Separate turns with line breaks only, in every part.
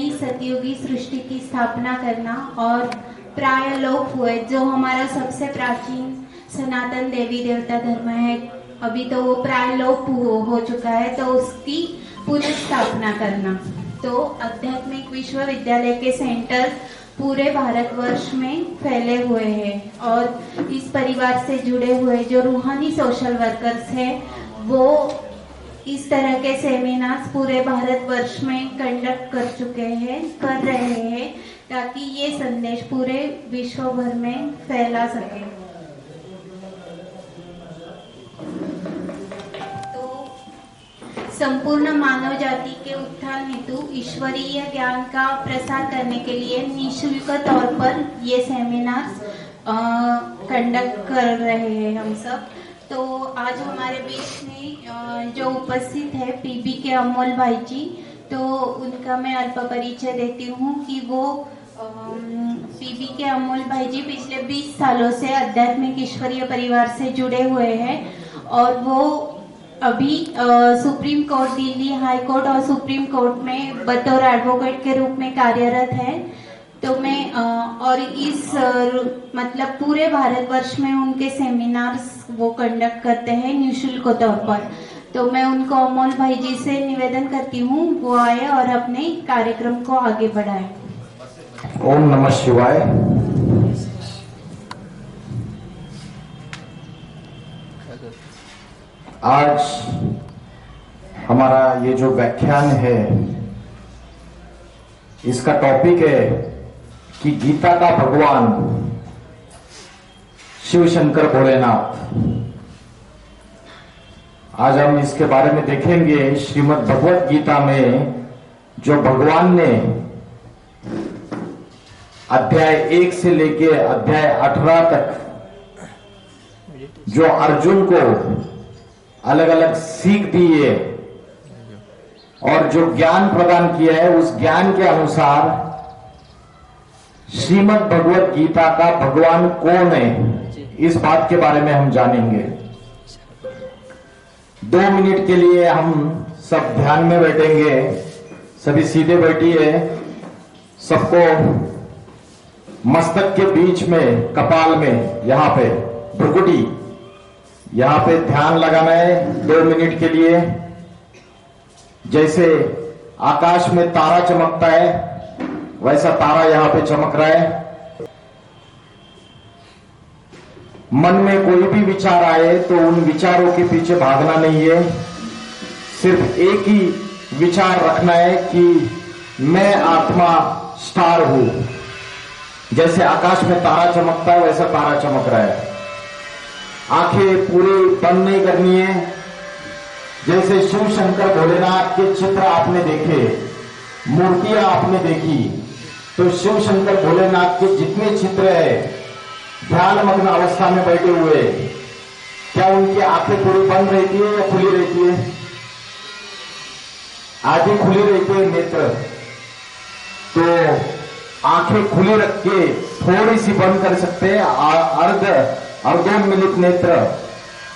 नई सतयुगी सृष्टि की स्थापना करना और प्रायलोप हुए जो हमारा सबसे प्राचीन सनातन देवी देवता धर्म है, अभी तो वो प्रायलोप हो चुका है, तो उसकी पुनर्स्थापना करना। तो आध्यात्मिक विश्वविद्यालय के सेंटर पूरे भारतवर्ष में फैले हुए हैं और इस परिवार से जुड़े हुए जो रूहानी सोशल वर्कर्स हैं वो इस तरह के सेमिनार्स पूरे भारतवर्ष में कंडक्ट कर रहे हैं ताकि ये संदेश पूरे विश्व भर में फैला सके। तो संपूर्ण मानव जाति के उत्थान हेतु ईश्वरीय ज्ञान का प्रसार करने के लिए निःशुल्क तौर पर ये सेमिनार्स कंडक्ट कर रहे हैं हम सब। तो आज हमारे बीच में जो उपस्थित है पीबी के अमोल भाई जी, तो उनका मैं अल्प परिचय देती हूँ कि वो पीबी के अमोल भाई जी पिछले 20 सालों से आध्यात्मिक ईश्वरीय परिवार से जुड़े हुए हैं और वो अभी supreme court, Delhi high court और सुप्रीम कोर्ट में बतौर एडवोकेट के रूप में कार्यरत है। तो मैं और इस मतलब पूरे भारतवर्ष में उनके सेमिनार्स वो कंडक्ट करते हैं निःशुल्क तौर पर। तो मैं उनको अमोल भाई जी से निवेदन करती हूँ वो आए और अपने कार्यक्रम को आगे बढ़ाए।
ओम नमः शिवाय। आज हमारा ये जो व्याख्यान है इसका टॉपिक है कि गीता का भगवान शिव शंकर भोलेनाथ। आज हम इसके बारे में देखेंगे श्रीमद् भगवत गीता में जो भगवान ने अध्याय 1 से लेके अध्याय 18 तक जो अर्जुन को अलग अलग सीख दी है और जो ज्ञान प्रदान किया है उस ज्ञान के अनुसार श्रीमद् भगवत गीता का भगवान कौन है इस बात के बारे में हम जानेंगे। 2 मिनट के लिए हम सब ध्यान में बैठेंगे। सभी सीधे बैठिए। सबको मस्तक के बीच में, कपाल में, यहां पे भ्रुकुटी, यहां पे ध्यान लगाना है 2 मिनट के लिए। जैसे आकाश में तारा चमकता है वैसा तारा यहां पे चमक रहा है। मन में कोई भी विचार आए तो उन विचारों के पीछे भागना नहीं है, सिर्फ एक ही विचार रखना है कि मैं आत्मा स्टार हूं। जैसे आकाश में तारा चमकता है वैसा तारा चमक रहा है। आंखें पूरी बंद नहीं करनी है। जैसे शिव शंकर भोलेनाथ के चित्र आपने देखे, मूर्तियां आपने देखी, तो शिव शंकर भोलेनाथ के जितने चित्र है ध्यान मग्न अवस्था में बैठे हुए, क्या उनकी आंखें पूरी बंद रहती है या खुली रहती है? आधी खुली रहती है नेत्र। तो आंखें खुली रख के थोड़ी सी बंद कर सकते हैं। अर्धोन्मिलित नेत्र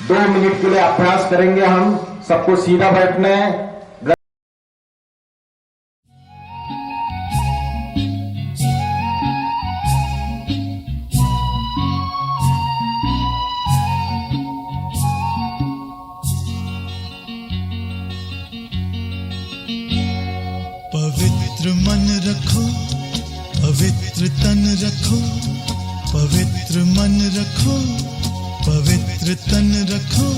2 मिनट के लिए अभ्यास करेंगे हम। सबको सीधा बैठना है।
पवित्र मन रखो, पवित्र तन रखो, पवित्र मन रखो, पवित्र तन रखो।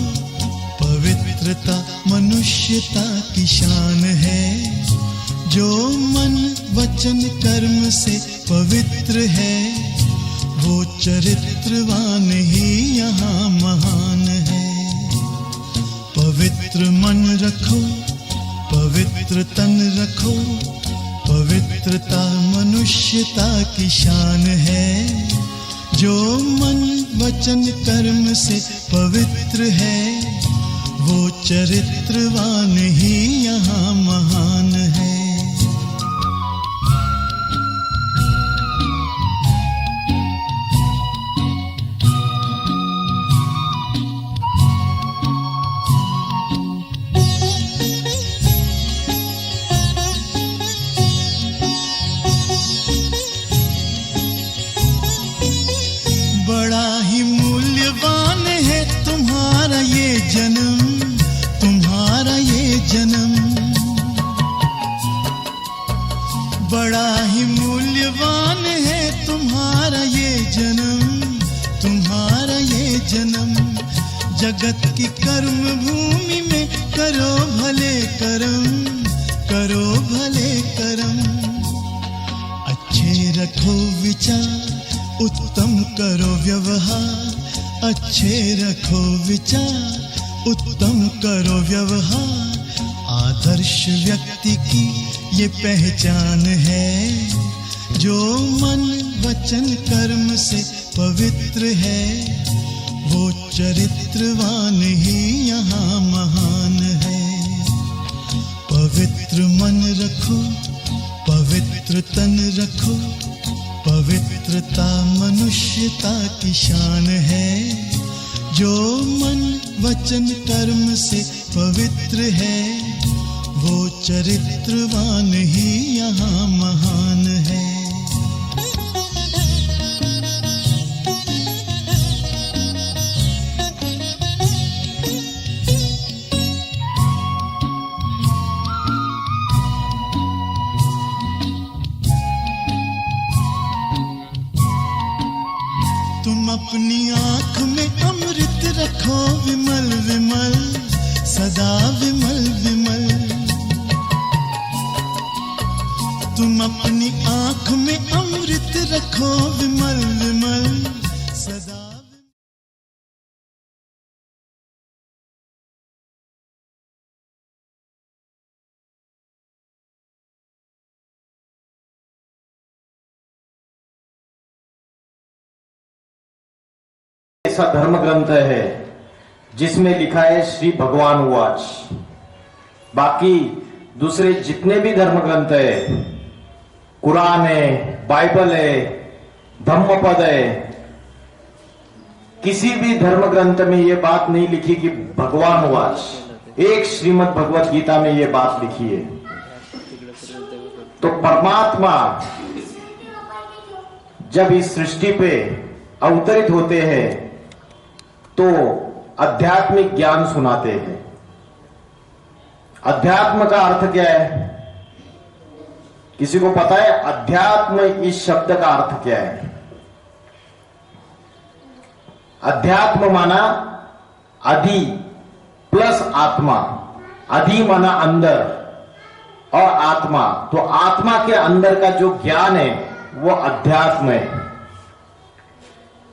पवित्रता मनुष्यता की शान है। जो मन वचन कर्म से पवित्र है वो चरित्रवान ही यहाँ महान है। पवित्र मन रखो, पवित्र तन रखो, पवित्रता मनुष्यता की शान है। जो मन वचन कर्म से पवित्र है वो चरित्रवान ही यहाँ महान है। बड़ा ही मूल्यवान है तुम्हारा ये जन्म, तुम्हारा ये जन्म। जगत की कर्म भूमि में करो भले करम, करो भले करम। अच्छे रखो विचार, उत्तम करो व्यवहार। अच्छे रखो विचार, उत्तम करो व्यवहार। आदर्श व्यक्ति की ये पहचान है, जो मन वचन कर्म से पवित्र है। वो चरित्रवान ही यहाँ महान है। पवित्र मन रखो, पवित्र तन रखो। पवित्रता मनुष्यता की शान है। जो मन वचन कर्म से पवित्र है, वो चरित्रवान ही यहाँ महान है। तुम अपनी आँख में अमृत रखो विमल विमल, सदा विमल विमल। तुम अपनी आँख में अमृत रखो विमल विमल, सदा।
ऐसा धर्म ग्रंथ है जिसमें लिखा है श्री भगवान उवाच। बाकी दूसरे जितने भी धर्म ग्रंथ है, कुरान है, बाइबल है, धम्मपद है, किसी भी धर्म ग्रंथ में यह बात नहीं लिखी कि भगवान उवाच। एक श्रीमद् भगवत गीता में यह बात लिखी है। तो परमात्मा जब इस सृष्टि पे अवतरित होते हैं तो आध्यात्मिक ज्ञान सुनाते हैं। अध्यात्म का अर्थ क्या है? किसी को पता है अध्यात्म इस शब्द का अर्थ क्या है? अध्यात्म माना अधि प्लस आत्मा। अधि माना अंदर और आत्मा। तो आत्मा के अंदर का जो ज्ञान है वो अध्यात्म है।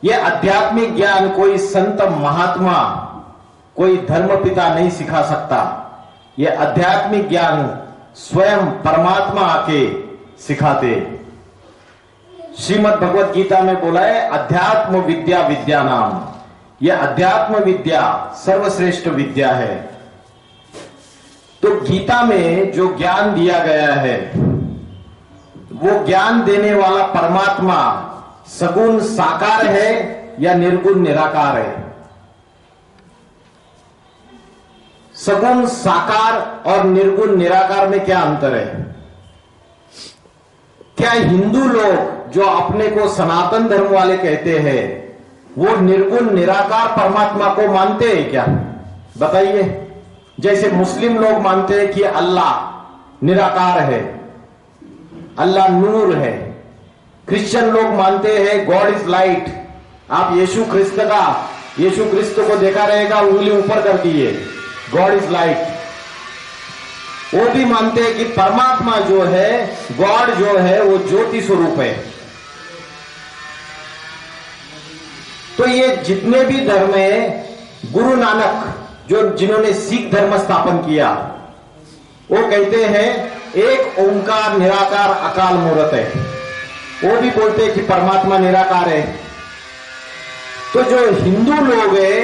यह आध्यात्मिक ज्ञान कोई संत महात्मा, कोई धर्मपिता नहीं सिखा सकता। यह आध्यात्मिक ज्ञान स्वयं परमात्मा आके सिखाते। श्रीमद् भगवत गीता में बोला है अध्यात्म विद्या विद्या नाम। यह अध्यात्म विद्या सर्वश्रेष्ठ विद्या है। तो गीता में जो ज्ञान दिया गया है वो ज्ञान देने वाला परमात्मा सगुण साकार है या निर्गुण निराकार है? सगुण साकार और निर्गुण निराकार में क्या अंतर है? क्या हिंदू लोग जो अपने को सनातन धर्म वाले कहते हैं वो निर्गुण निराकार परमात्मा को मानते हैं क्या? बताइए। जैसे मुस्लिम लोग मानते हैं कि अल्लाह निराकार है, अल्लाह नूर है। क्रिश्चियन लोग मानते हैं गॉड इज लाइट। आप यीशु क्रिस्त को देखा रहेगा, उंगली ऊपर कर दिए, गॉड इज लाइट। वो भी मानते हैं कि परमात्मा जो है, गॉड जो है, वो ज्योति स्वरूप है। तो ये जितने भी धर्म है, गुरु नानक जिन्होंने सिख धर्म स्थापन किया, वो कहते हैं एक ओंकार निराकार अकाल मूर्त है। वो भी बोलते हैं कि परमात्मा निराकार है। तो जो हिंदू लोग हैं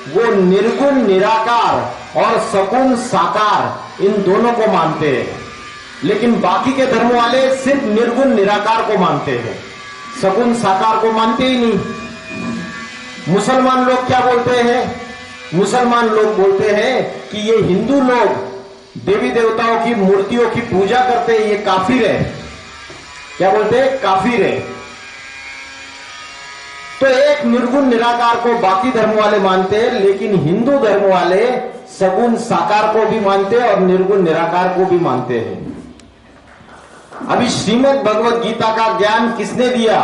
वो निर्गुण निराकार और सगुण साकार इन दोनों को मानते हैं। लेकिन बाकी के धर्म वाले सिर्फ निर्गुण निराकार को मानते हैं, सगुण साकार को मानते ही नहीं। मुसलमान लोग क्या बोलते हैं? मुसलमान लोग बोलते हैं कि ये हिंदू लोग देवी देवताओं की मूर्तियों की पूजा करते हैं, ये काफिर है। क्या बोलते हैं? काफिर है। तो एक निर्गुण निराकार को बाकी धर्म वाले मानते हैं, लेकिन हिंदू धर्म वाले सगुण साकार को भी मानते हैं और निर्गुण निराकार को भी मानते हैं। अभी श्रीमद् भगवत गीता का ज्ञान किसने दिया?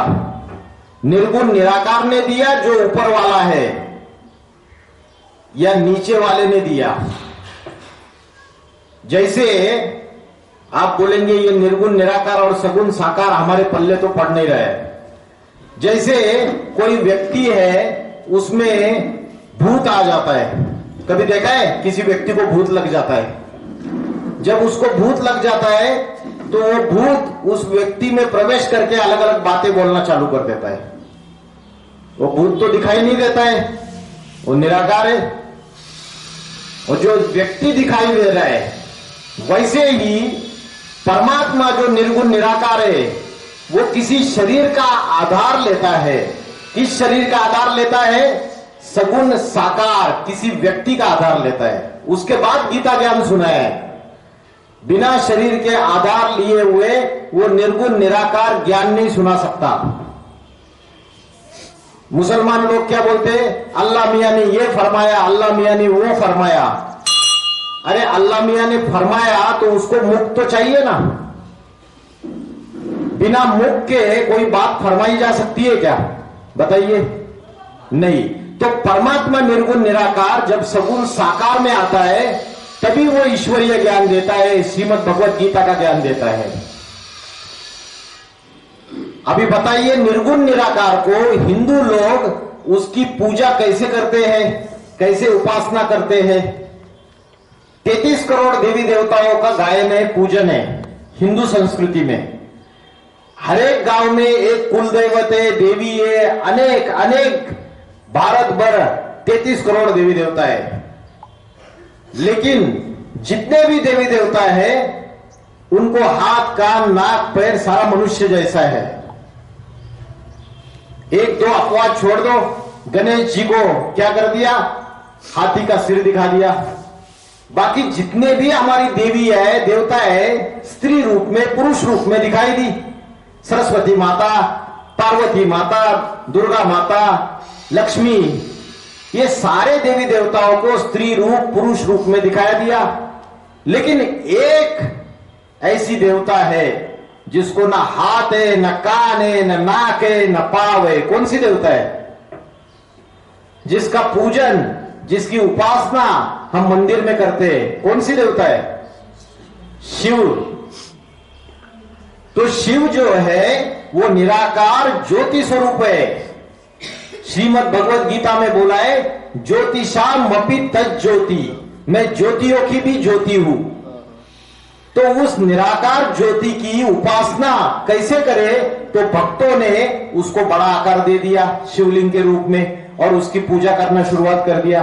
निर्गुण निराकार ने दिया जो ऊपर वाला है, या नीचे वाले ने दिया? जैसे आप बोलेंगे ये निर्गुण निराकार और सगुण साकार हमारे पल्ले तो पड़ नहीं रहे। जैसे कोई व्यक्ति है उसमें भूत आ जाता है, कभी देखा है किसी व्यक्ति को भूत लग जाता है? जब उसको भूत लग जाता है तो वो भूत उस व्यक्ति में प्रवेश करके अलग अलग बातें बोलना चालू कर देता है। वो भूत तो दिखाई नहीं देता है, वो निराकार है। और जो व्यक्ति दिखाई दे रहा है वैसे ही परमात्मा जो निर्गुण निराकार है वो किसी शरीर का आधार लेता है। किस शरीर का आधार लेता है? सगुण साकार किसी व्यक्ति का आधार लेता है। उसके बाद गीता ज्ञान सुना है। बिना शरीर के आधार लिए हुए वो निर्गुण निराकार ज्ञान नहीं सुना सकता। मुसलमान लोग क्या बोलते हैं? अल्लाह मियां ने ये फरमाया, अल्लाह मियां ने वो फरमाया। अरे अल्लाह मियां ने फरमाया तो उसको मुख तो चाहिए ना। बिना मुख के कोई बात फरमाई जा सकती है क्या? बताइए, नहीं। तो परमात्मा निर्गुण निराकार जब सगुण साकार में आता है तभी वो ईश्वरीय ज्ञान देता है, श्रीमद् भगवत गीता का ज्ञान देता है। अभी बताइए, निर्गुण निराकार को हिंदू लोग उसकी पूजा कैसे करते हैं, कैसे उपासना करते हैं? 33 करोड़ देवी देवताओं का गायन है, पूजन है हिंदू संस्कृति में। हर एक गांव में एक कुल दैवत है, देवी है, अनेक अनेक भारत भर 33 करोड़ देवी देवता है। लेकिन जितने भी देवी देवता है उनको हाथ कान नाक पैर सारा मनुष्य जैसा है। एक दो अपवाद छोड़ दो, गणेश जी को क्या कर दिया? हाथी का सिर दिखा दिया। बाकी जितने भी हमारी देवी है देवता है स्त्री रूप में पुरुष रूप में दिखाई दी। सरस्वती माता, पार्वती माता, दुर्गा माता, लक्ष्मी, ये सारे देवी देवताओं को स्त्री रूप पुरुष रूप में दिखाया दिया। लेकिन एक ऐसी देवता है जिसको ना हाथ है, न कान है, न नाक है, न पाव है। कौन सी देवता है? जिसका पूजन, जिसकी उपासना हम मंदिर में करते हैं, कौन सी देवता है? शिव। तो शिव जो है वो निराकार ज्योति स्वरूप है। श्रीमद् भगवत गीता में बोला है, ज्योतिषाम अपि तज्ज्योति, मैं ज्योतियों की भी ज्योति हूं। तो उस निराकार ज्योति की उपासना कैसे करे? तो भक्तों ने उसको बड़ा आकार दे दिया शिवलिंग के रूप में और उसकी पूजा करना शुरुआत कर दिया।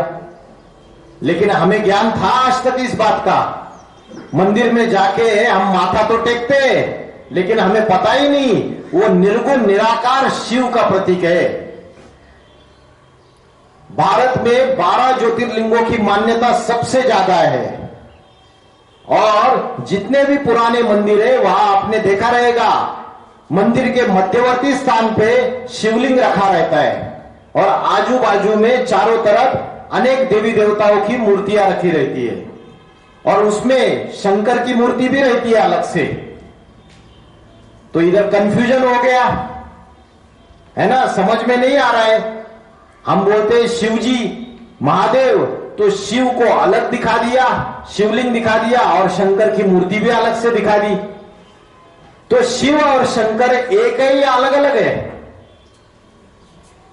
लेकिन हमें ज्ञान था आज तक इस बात का। मंदिर में जाके हम माथा तो टेकते लेकिन हमें पता ही नहीं वो निर्गुण निराकार शिव का प्रतीक है। भारत में 12 ज्योतिर्लिंगों की मान्यता सबसे ज्यादा है और जितने भी पुराने मंदिर है वहां आपने देखा रहेगा मंदिर के मध्यवर्ती स्थान पे शिवलिंग रखा रहता है और आजू बाजू में चारों तरफ अनेक देवी देवताओं की मूर्तियां रखी रहती है और उसमें शंकर की मूर्ति भी रहती है अलग से। तो इधर कंफ्यूजन हो गया है ना, समझ में नहीं आ रहा है। हम बोलते हैं शिव जी महादेव, तो शिव को अलग दिखा दिया, शिवलिंग दिखा दिया और शंकर की मूर्ति भी अलग से दिखा दी। तो शिव और शंकर एक है या अलग अलग है?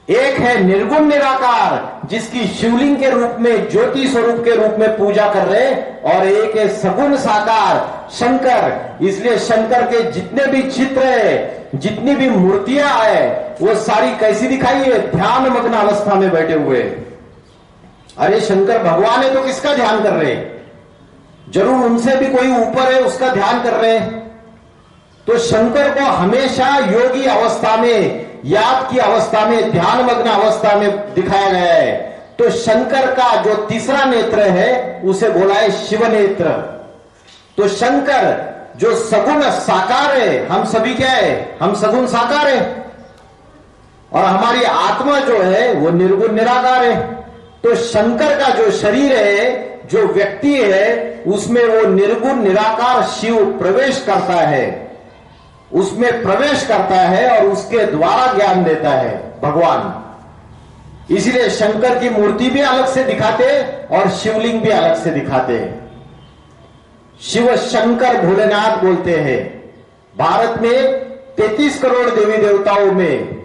एक है निर्गुण निराकार जिसकी शिवलिंग के रूप में ज्योति स्वरूप के रूप में पूजा कर रहे और एक है सगुण साकार शंकर। इसलिए शंकर के जितने भी चित्र है, जितनी भी मूर्तियां है, वो सारी कैसी दिखाई है? ध्यान मग्न अवस्था में बैठे हुए। अरे शंकर भगवान है तो किसका ध्यान कर रहे? जरूर उनसे भी कोई ऊपर है उसका ध्यान कर रहे हैं। तो शंकर को हमेशा योगी अवस्था में, याद की अवस्था में, ध्यान मग्न अवस्था में दिखाया गया है। तो शंकर का जो तीसरा नेत्र है उसे बोला है शिव नेत्र। तो शंकर जो सगुण साकार है, हम सभी क्या है? हम सगुण साकार है और हमारी आत्मा जो है वो निर्गुण निराकार है। तो शंकर का जो शरीर है, जो व्यक्ति है, उसमें वो निर्गुण निराकार शिव प्रवेश करता है। उसमें प्रवेश करता है और उसके द्वारा ज्ञान देता है भगवान। इसलिए शंकर की मूर्ति भी अलग से दिखाते और शिवलिंग भी अलग से दिखाते हैं। शिव शंकर भोलेनाथ बोलते हैं। भारत में 33 करोड़ देवी देवताओं में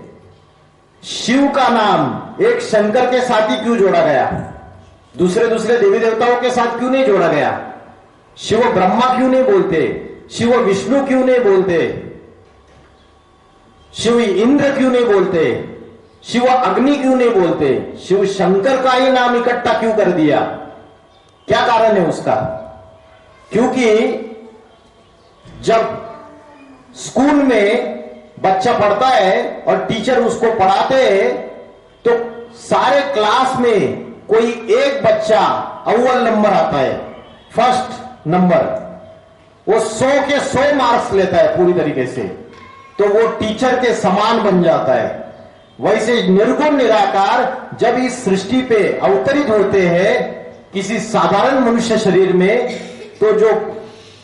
शिव का नाम एक शंकर के साथ ही क्यों जोड़ा गया? दूसरे देवी देवताओं के साथ क्यों नहीं जोड़ा गया? शिव ब्रह्मा क्यों नहीं बोलते? शिव विष्णु क्यों नहीं बोलते? शिव इंद्र क्यों नहीं बोलते? शिव अग्नि क्यों नहीं बोलते? शिव शंकर का ही नाम इकट्ठा क्यों कर दिया? क्या कारण है उसका? क्योंकि जब स्कूल में बच्चा पढ़ता है और टीचर उसको पढ़ाते हैं तो सारे क्लास में कोई एक बच्चा अव्वल नंबर आता है, फर्स्ट नंबर, वो 100 के 100 मार्क्स लेता है पूरी तरीके से, तो वो टीचर के समान बन जाता है। वैसे निर्गुण निराकार जब इस सृष्टि पे अवतरित होते हैं किसी साधारण मनुष्य शरीर में, तो जो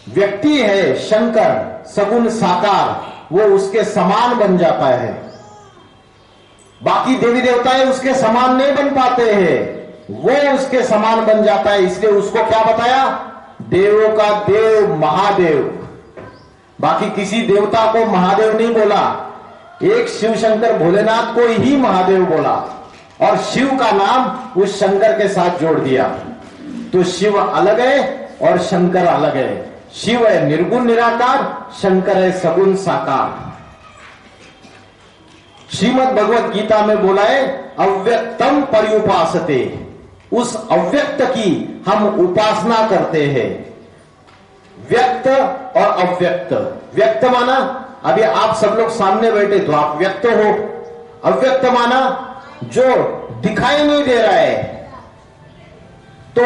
व्यक्ति है शंकर सगुण साकार, वो उसके समान बन जाता है। बाकी देवी देवताएं उसके समान नहीं बन पाते हैं, वो उसके समान बन जाता है। इसलिए उसको क्या बताया? देवों का देव महादेव। बाकी किसी देवता को महादेव नहीं बोला, एक शिव शंकर भोलेनाथ को ही महादेव बोला और शिव का नाम उस शंकर के साथ जोड़ दिया। तो शिव अलग है और शंकर अलग है। शिव है निर्गुण निराकार, शंकर है सगुण साकार। श्रीमद् भगवत गीता में बोला है अव्यक्तम पर्युपासते, उस अव्यक्त की हम उपासना करते हैं। व्यक्त और अव्यक्त, व्यक्त माना अभी आप सब लोग सामने बैठे तो आप व्यक्त हो, अव्यक्त माना जो दिखाई नहीं दे रहा है। तो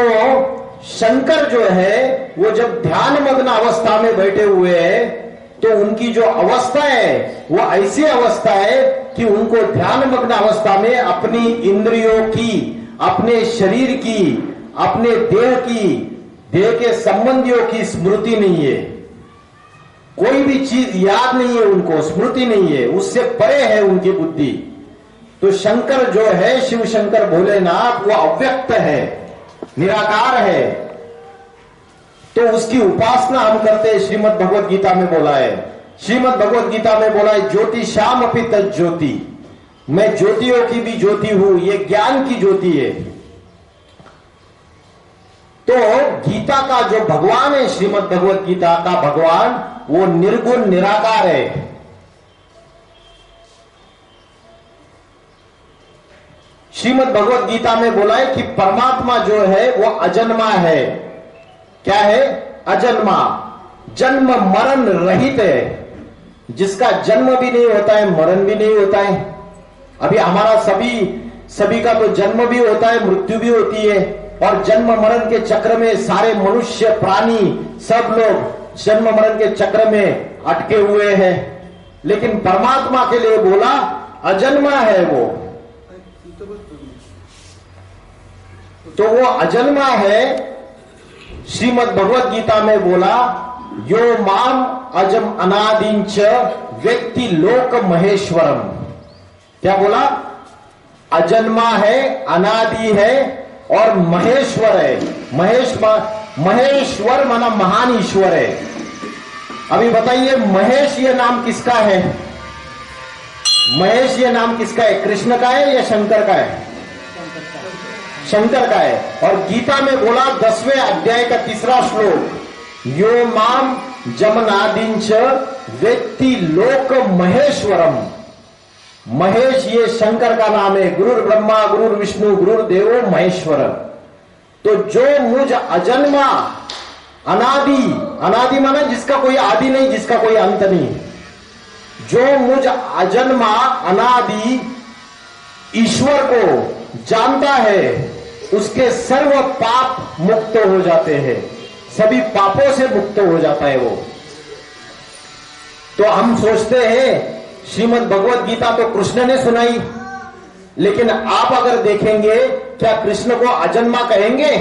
शंकर जो है वो जब ध्यान मग्न अवस्था में बैठे हुए हैं तो उनकी जो अवस्था है वो ऐसी अवस्था है कि उनको ध्यान मग्न अवस्था में अपनी इंद्रियों की, अपने शरीर की, अपने देह की, देह के संबंधियों की स्मृति नहीं है। कोई भी चीज याद नहीं है उनको, स्मृति नहीं है, उससे परे है उनकी बुद्धि। तो शंकर जो है शिव शंकर भोलेनाथ वो अव्यक्त है, निराकार है, तो उसकी उपासना हम करते हैं। श्रीमद् भगवत गीता में बोला है, श्रीमद् भगवत गीता में बोला है ज्योतिषाम अपि तज्ज्योति, मैं ज्योतियों की भी ज्योति हूं, ये ज्ञान की ज्योति है। तो गीता का जो भगवान है, श्रीमद् भगवत गीता का भगवान वो निर्गुण निराकार है। श्रीमद् भगवत गीता में बोला है कि परमात्मा जो है वो अजन्मा है। क्या है? अजन्मा, जन्म मरण रहित है, जिसका जन्म भी नहीं होता है, मरण भी नहीं होता है। अभी हमारा सभी का तो जन्म भी होता है, मृत्यु भी होती है, और जन्म मरण के चक्र में सारे मनुष्य प्राणी सब लोग जन्म मरण के चक्र में अटके हुए हैं। लेकिन परमात्मा के लिए बोला अजन्मा है वो, तो वो अजन्मा है। श्रीमद् भगवत गीता में बोला यो माम अजम अनादिंच व्यक्ति लोक महेश्वरम। क्या बोला? अजन्मा है, अनादि है और महेश्वर है। महेश्वर माना महान ईश्वर है। अभी बताइए महेश ये नाम किसका है? महेश ये नाम किसका है? कृष्ण का है या शंकर का है? शंकर का है। और गीता में बोला 10वें अध्याय का 3रा श्लोक, यो माम जमनादिंच व्यक्ति लोक महेश्वरम। महेश ये शंकर का नाम है, गुरुर ब्रह्मा गुरुर विष्णु गुरुर देवो महेश्वर। तो जो मुझ अजन्मा, अनादि, अनादि माना जिसका कोई आदि नहीं, जिसका कोई अंत नहीं, जो मुझ अजन्मा अनादि ईश्वर को जानता है उसके सर्व पाप मुक्त हो जाते हैं, सभी पापों से मुक्त हो जाता है वो। तो हम सोचते हैं श्रीमद् भगवत गीता तो कृष्ण ने सुनाई, लेकिन आप अगर देखेंगे क्या कृष्ण को अजन्मा कहेंगे?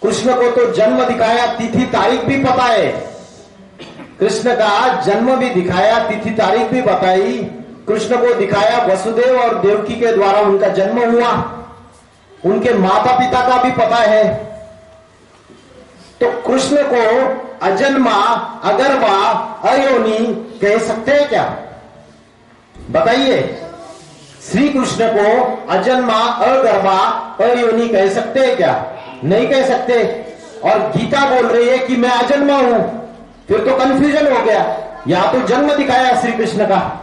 कृष्ण को तो जन्म दिखाया, तिथि तारीख भी पता है। कृष्ण का जन्म भी दिखाया, तिथि तारीख भी बताई, कृष्ण को दिखाया वसुदेव और देवकी के द्वारा उनका जन्म हुआ, उनके माता पिता का भी पता है। तो कृष्ण को अजन्मा, अगर्भा, अयोनि कह सकते हैं क्या? बताइए, श्री कृष्ण को अजन्मा, अगर्भा, अयोनि कह सकते हैं क्या? नहीं कह सकते। और गीता बोल रही है कि मैं अजन्मा हूं, फिर तो कंफ्यूजन हो गया। यहां तो जन्म दिखाया श्री कृष्ण का,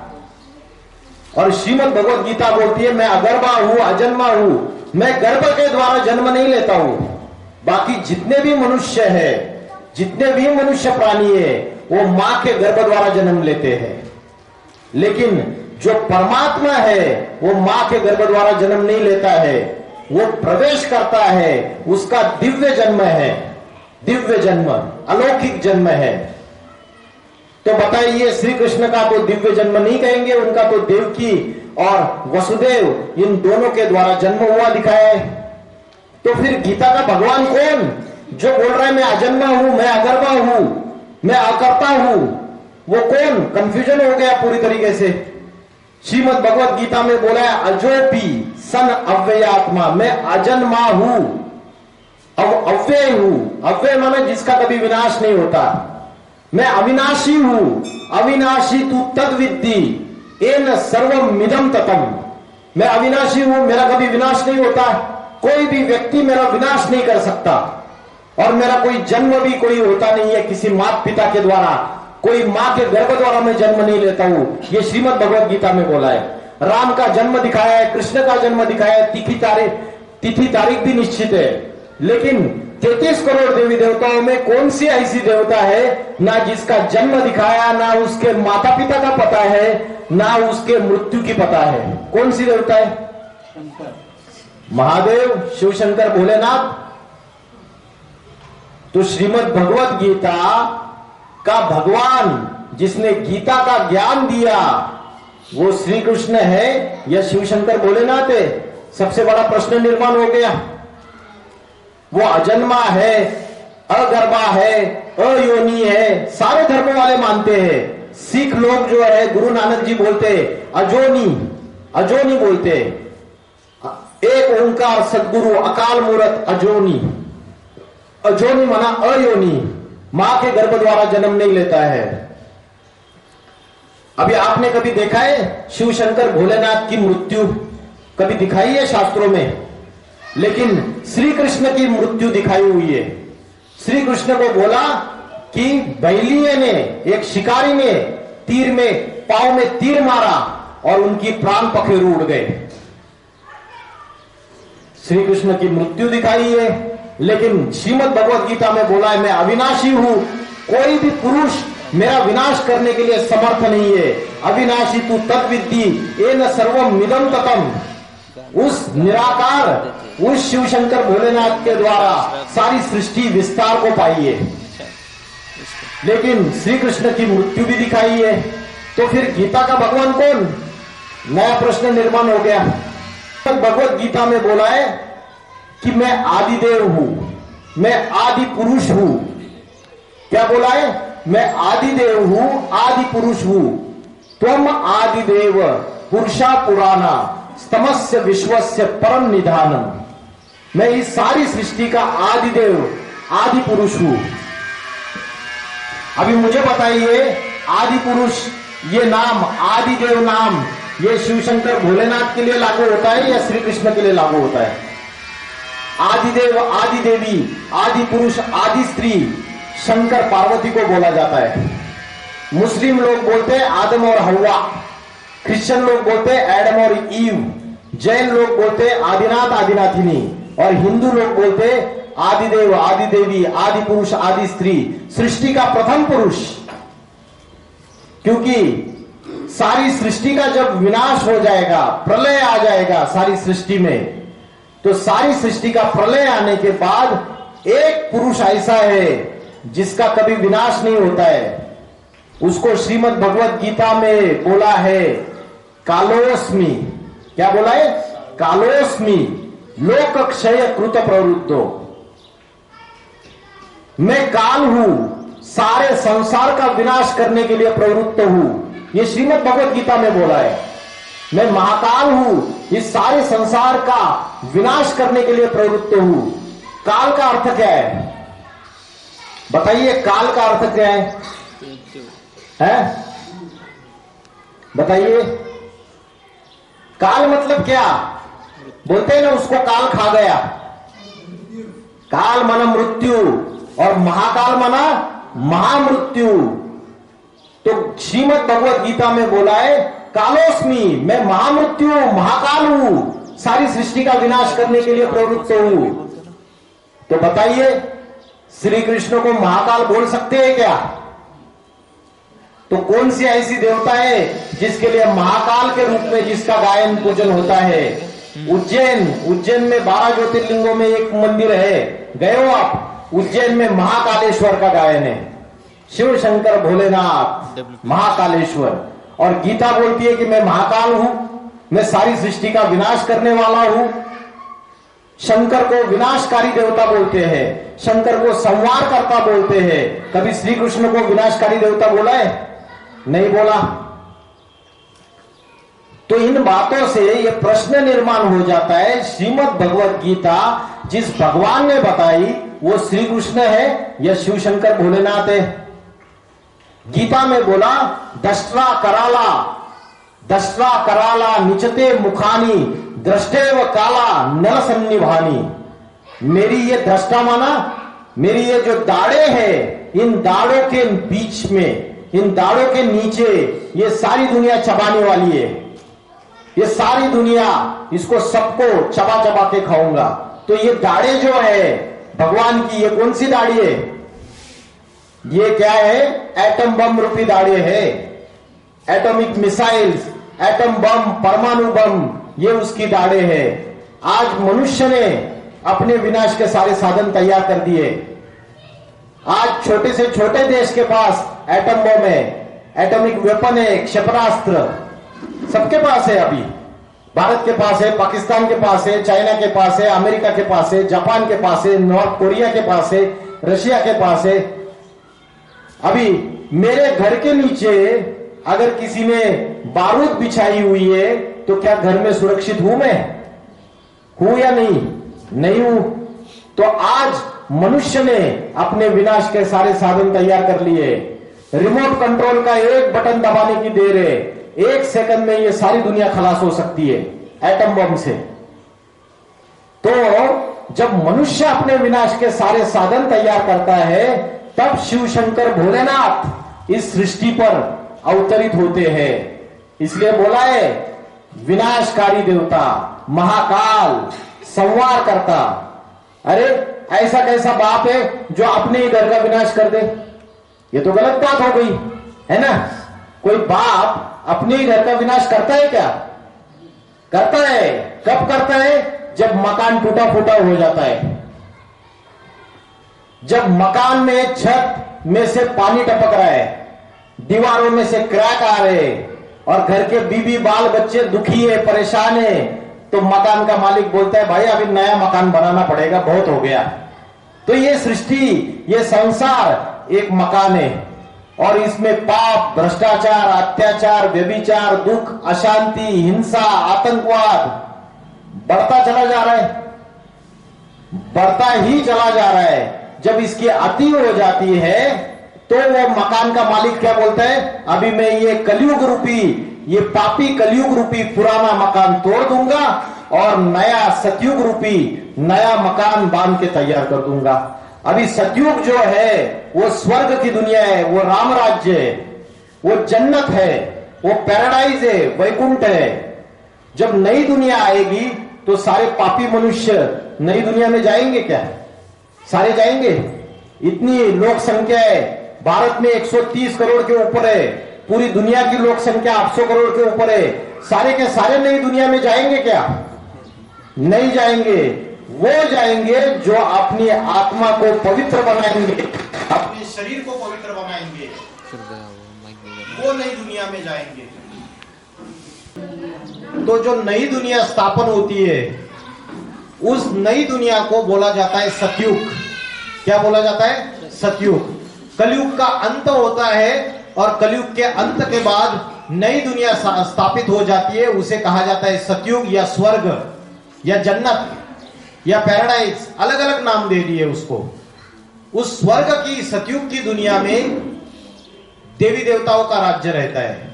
और श्रीमद् भगवत गीता बोलती है मैं अगर्भा हूं, अजन्मा हूं, मैं गर्भ के द्वारा जन्म नहीं लेता हूं। बाकी जितने भी मनुष्य है, जितने भी मनुष्य प्राणी है, वो मां के गर्भ द्वारा जन्म लेते हैं। लेकिन जो परमात्मा है वो मां के गर्भ द्वारा जन्म नहीं लेता है, वो प्रवेश करता है, उसका दिव्य जन्म है, दिव्य जन्म, अलौकिक जन्म है। तो बताइए, श्री कृष्ण का तो दिव्य जन्म नहीं कहेंगे, उनका तो देवकी और वसुदेव इन दोनों के द्वारा जन्म हुआ दिखाया है। तो फिर गीता का भगवान कौन जो बोल रहा है मैं अजन्मा हूं, मैं अगर्भा हूं, मैं अकर्ता हूं? वो कौन? कंफ्यूजन हो गया पूरी तरीके से। श्रीमद् भगवत गीता में बोला है अजोपी सन अव्ययात्मा, मैं अजन्मा हूं, अव्यय हूं। अव्यय माने जिसका कभी विनाश नहीं होता। मैं अविनाशी हूं, अविनाशी तू तद विद्धि एन सर्वमिदं ततम। मैं अविनाशी हूं, मेरा कभी विनाश नहीं होता, कोई भी व्यक्ति मेरा विनाश नहीं कर सकता, और मेरा कोई जन्म भी कोई होता नहीं है किसी माता पिता के द्वारा, कोई मां के गर्भ द्वारा मैं जन्म नहीं लेता हूं। ये श्रीमद् भगवत गीता में बोला है। राम का जन्म दिखाया है, कृष्ण का जन्म दिखाया है, तिथि तारीख भी निश्चित है। लेकिन 33 करोड़ देवी देवताओं में कौन सी ऐसी देवता है ना जिसका जन्म दिखाया, ना उसके माता पिता का पता है, ना उसके मृत्यु की पता है? कौन सी देवता है? महादेव, शिव शंकर, भोलेनाथ। तो श्रीमद् भगवत गीता का भगवान जिसने गीता का ज्ञान दिया वो श्री कृष्ण है या शिव शंकर भोलेनाथ है? सबसे बड़ा प्रश्न निर्माण हो गया। वो अजन्मा है, अगर्भा है, अयोनि है, सारे धर्म वाले मानते हैं। सिख लोग जो है, गुरु नानक जी बोलते अजोनी, अजोनी बोलते, एक ओंकार सदगुरु अकाल मूरत अजोनी। अजोनी माना अयोनि, मां के गर्भ द्वारा जन्म नहीं लेता है। अभी आपने कभी देखा है शिव शंकर भोलेनाथ की मृत्यु? कभी दिखाई है शास्त्रों में? लेकिन श्री कृष्ण की मृत्यु दिखाई हुई है। श्री कृष्ण को बोला कि बैलिये ने, एक शिकारी ने तीर में, पांव में तीर मारा और उनकी प्राण पखेरु उड़ गए। श्री कृष्ण की मृत्यु दिखाई है। लेकिन श्रीमद् भगवत गीता में बोला है मैं अविनाशी हूं, कोई भी पुरुष मेरा विनाश करने के लिए समर्थ नहीं है। अविनाशी तू तद्विद्धि एन सर्वमिदं ततम। उस निराकार, उस शिव शंकर भोलेनाथ के द्वारा सारी सृष्टि विस्तार को पाई है। लेकिन श्री कृष्ण की मृत्यु भी दिखाई है। तो फिर गीता का भगवान कौन? नया प्रश्न निर्माण हो गया। भगवत गीता में बोला है कि मैं आदिदेव हूं, मैं आदि पुरुष हूं। क्या बोला है? मैं आदिदेव हूं, आदि पुरुष हूं। त्वम आदिदेव पुरुषा पुराना स्तमस्य विश्वस्य परम निधानम। मैं इस सारी सृष्टि का आदिदेव, आदि पुरुष हूं। अभी मुझे बताइए, आदि पुरुष ये नाम, आदिदेव नाम, ये शिव शंकर भोलेनाथ के लिए लागू होता है या श्री कृष्ण के लिए लागू होता है? आदिदेव, आदि देवी, आदि पुरुष, आदि स्त्री शंकर पार्वती को बोला जाता है। मुस्लिम लोग बोलते हैं आदम और हव्वा, क्रिश्चियन लोग बोलते हैं एडम और ईव, जैन लोग बोलते हैं आदिनाथ आदिनाथिनी, और हिंदू लोग बोलते हैं आदिदेव, आदि देवी, आदि पुरुष, आदि स्त्री, सृष्टि का प्रथम पुरुष। क्योंकि सारी सृष्टि का जब विनाश हो जाएगा, प्रलय आ जाएगा सारी सृष्टि में, तो सारी सृष्टि का प्रलय आने के बाद एक पुरुष ऐसा है जिसका कभी विनाश नहीं होता है। उसको श्रीमद् भगवत गीता में बोला है कालोस्मि। क्या बोला है? कालोस्मि लोक क्षय कृत प्रवृत्तो। मैं काल हूं, सारे संसार का विनाश करने के लिए प्रवृत्त हूं। ये श्रीमद् भगवत गीता में बोला है। मैं महाकाल हूं, इस सारे संसार का विनाश करने के लिए प्रवृत्त हूं। काल का अर्थ क्या है? बताइए, काल का अर्थ क्या है? बताइए, काल मतलब क्या? बोलते हैं ना, उसको काल खा गया। काल माना मृत्यु और महाकाल माना महामृत्यु। तो श्रीमद् भगवत गीता में बोला है कालोस्मि, मैं महामृत्यु महाकाल हूं, सारी सृष्टि का विनाश करने के लिए प्रवृत्त हूं। तो बताइए, श्री कृष्ण को महाकाल बोल सकते हैं क्या? तो कौन सी ऐसी देवता है जिसके लिए महाकाल के रूप में जिसका गायन पूजन होता है? उज्जैन में 12 ज्योतिर्लिंगों में एक मंदिर है, गए हो आप? उज्जैन में महाकालेश्वर का गायन है। शिव शंकर भोलेनाथ महाकालेश्वर। और गीता बोलती है कि मैं महाकाल हूं, मैं सारी सृष्टि का विनाश करने वाला हूं। शंकर को विनाशकारी देवता बोलते हैं, शंकर को संहार करता बोलते हैं। कभी श्री कृष्ण को विनाशकारी देवता बोला है? नहीं बोला। तो इन बातों से यह प्रश्न निर्माण हो जाता है, श्रीमद् भगवत गीता जिस भगवान ने बताई वो श्री कृष्ण है या शिव शंकर भोलेनाथ है? गीता में बोला दष्ट्रा कराला निचते मुखानी दृष्टेव काला नल सन्निभानी। मेरी ये दृष्टा माना, मेरी ये जो दाढ़े हैं, इन दाढ़ों के बीच में, इन दाढ़ों के नीचे ये सारी दुनिया चबाने वाली है। ये सारी दुनिया, इसको सबको चबा चबा के खाऊंगा। तो ये दाढ़े जो है भगवान की, ये कौन सी दाढ़ी है? ये क्या है? एटम बम रूपी दाढ़े है। एटॉमिक मिसाइल्स, एटम बम, परमाणु बम, ये उसकी दाढ़े है। आज मनुष्य ने अपने विनाश के सारे साधन तैयार कर दिए। आज छोटे से छोटे देश के पास एटम बम है, एटॉमिक वेपन है, क्षेपणास्त्र सबके पास है। अभी भारत के पास है, पाकिस्तान के पास है, चाइना के पास है, अमेरिका के पास है, जापान के पास है, नॉर्थ कोरिया के पास है, रशिया के पास है। अभी मेरे घर के नीचे अगर किसी ने बारूद बिछाई हुई है तो क्या घर में सुरक्षित हूं मैं? हूं या नहीं? नहीं हूं। तो आज मनुष्य ने अपने विनाश के सारे साधन तैयार कर लिए। रिमोट कंट्रोल का एक बटन दबाने की देर है, 1 सेकंड में ये सारी दुनिया खलास हो सकती है एटम बम से। तो जब मनुष्य अपने विनाश के सारे साधन तैयार करता है तब शिव शंकर भोलेनाथ इस सृष्टि पर अवतरित होते हैं। इसलिए बोला है विनाशकारी देवता, महाकाल, संहार करता। अरे ऐसा कैसा बाप है जो अपने ही घर का विनाश कर दे? ये तो गलत बात हो गई है ना। कोई बाप अपने ही घर का विनाश करता है क्या? करता है। कब करता है? जब मकान टूटा फूटा हो जाता है, जब मकान में छत में से पानी टपक रहा है, दीवारों में से क्रैक आ रहे और घर के बीबी बाल बच्चे दुखी है, परेशान है, तो मकान का मालिक बोलता है भाई अभी नया मकान बनाना पड़ेगा, बहुत हो गया। तो ये सृष्टि, ये संसार एक मकान है और इसमें पाप, भ्रष्टाचार, अत्याचार, व्यभिचार, दुख, अशांति, हिंसा, आतंकवाद बढ़ता चला जा रहा है, बढ़ता ही चला जा रहा है। जब इसकी अति हो जाती है तो वो मकान का मालिक क्या बोलता है? अभी मैं ये कलयुग रूपी, ये पापी कलयुग रूपी पुराना मकान तोड़ दूंगा और नया सतयुग रूपी नया मकान बांध के तैयार कर दूंगा। अभी सतयुग जो है वो स्वर्ग की दुनिया है, वो राम राज्य है, वो जन्नत है, वो पैराडाइज है, वैकुंठ है। जब नई दुनिया आएगी तो सारे पापी मनुष्य नई दुनिया में जाएंगे क्या? सारे जाएंगे? इतनी लोक संख्या है, भारत में 130 करोड़ के ऊपर है, पूरी दुनिया की लोक संख्या 800 करोड़ के ऊपर है। सारे के सारे नई दुनिया में जाएंगे क्या? नहीं जाएंगे। वो जाएंगे जो अपनी आत्मा को पवित्र बनाएंगे, अपने शरीर को पवित्र बनाएंगे, वो नई दुनिया में जाएंगे। तो जो नई दुनिया स्थापन होती है उस नई दुनिया को बोला जाता है सतयुग। क्या बोला जाता है? सतयुग।
कलयुग का अंत होता है और कलयुग के अंत के बाद नई दुनिया स्थापित हो जाती है। उसे कहा जाता है सतयुग या स्वर्ग या जन्नत या पैराडाइज, अलग अलग नाम दे दिए उसको। उस स्वर्ग की सतयुग की दुनिया में देवी देवताओं का राज्य रहता है।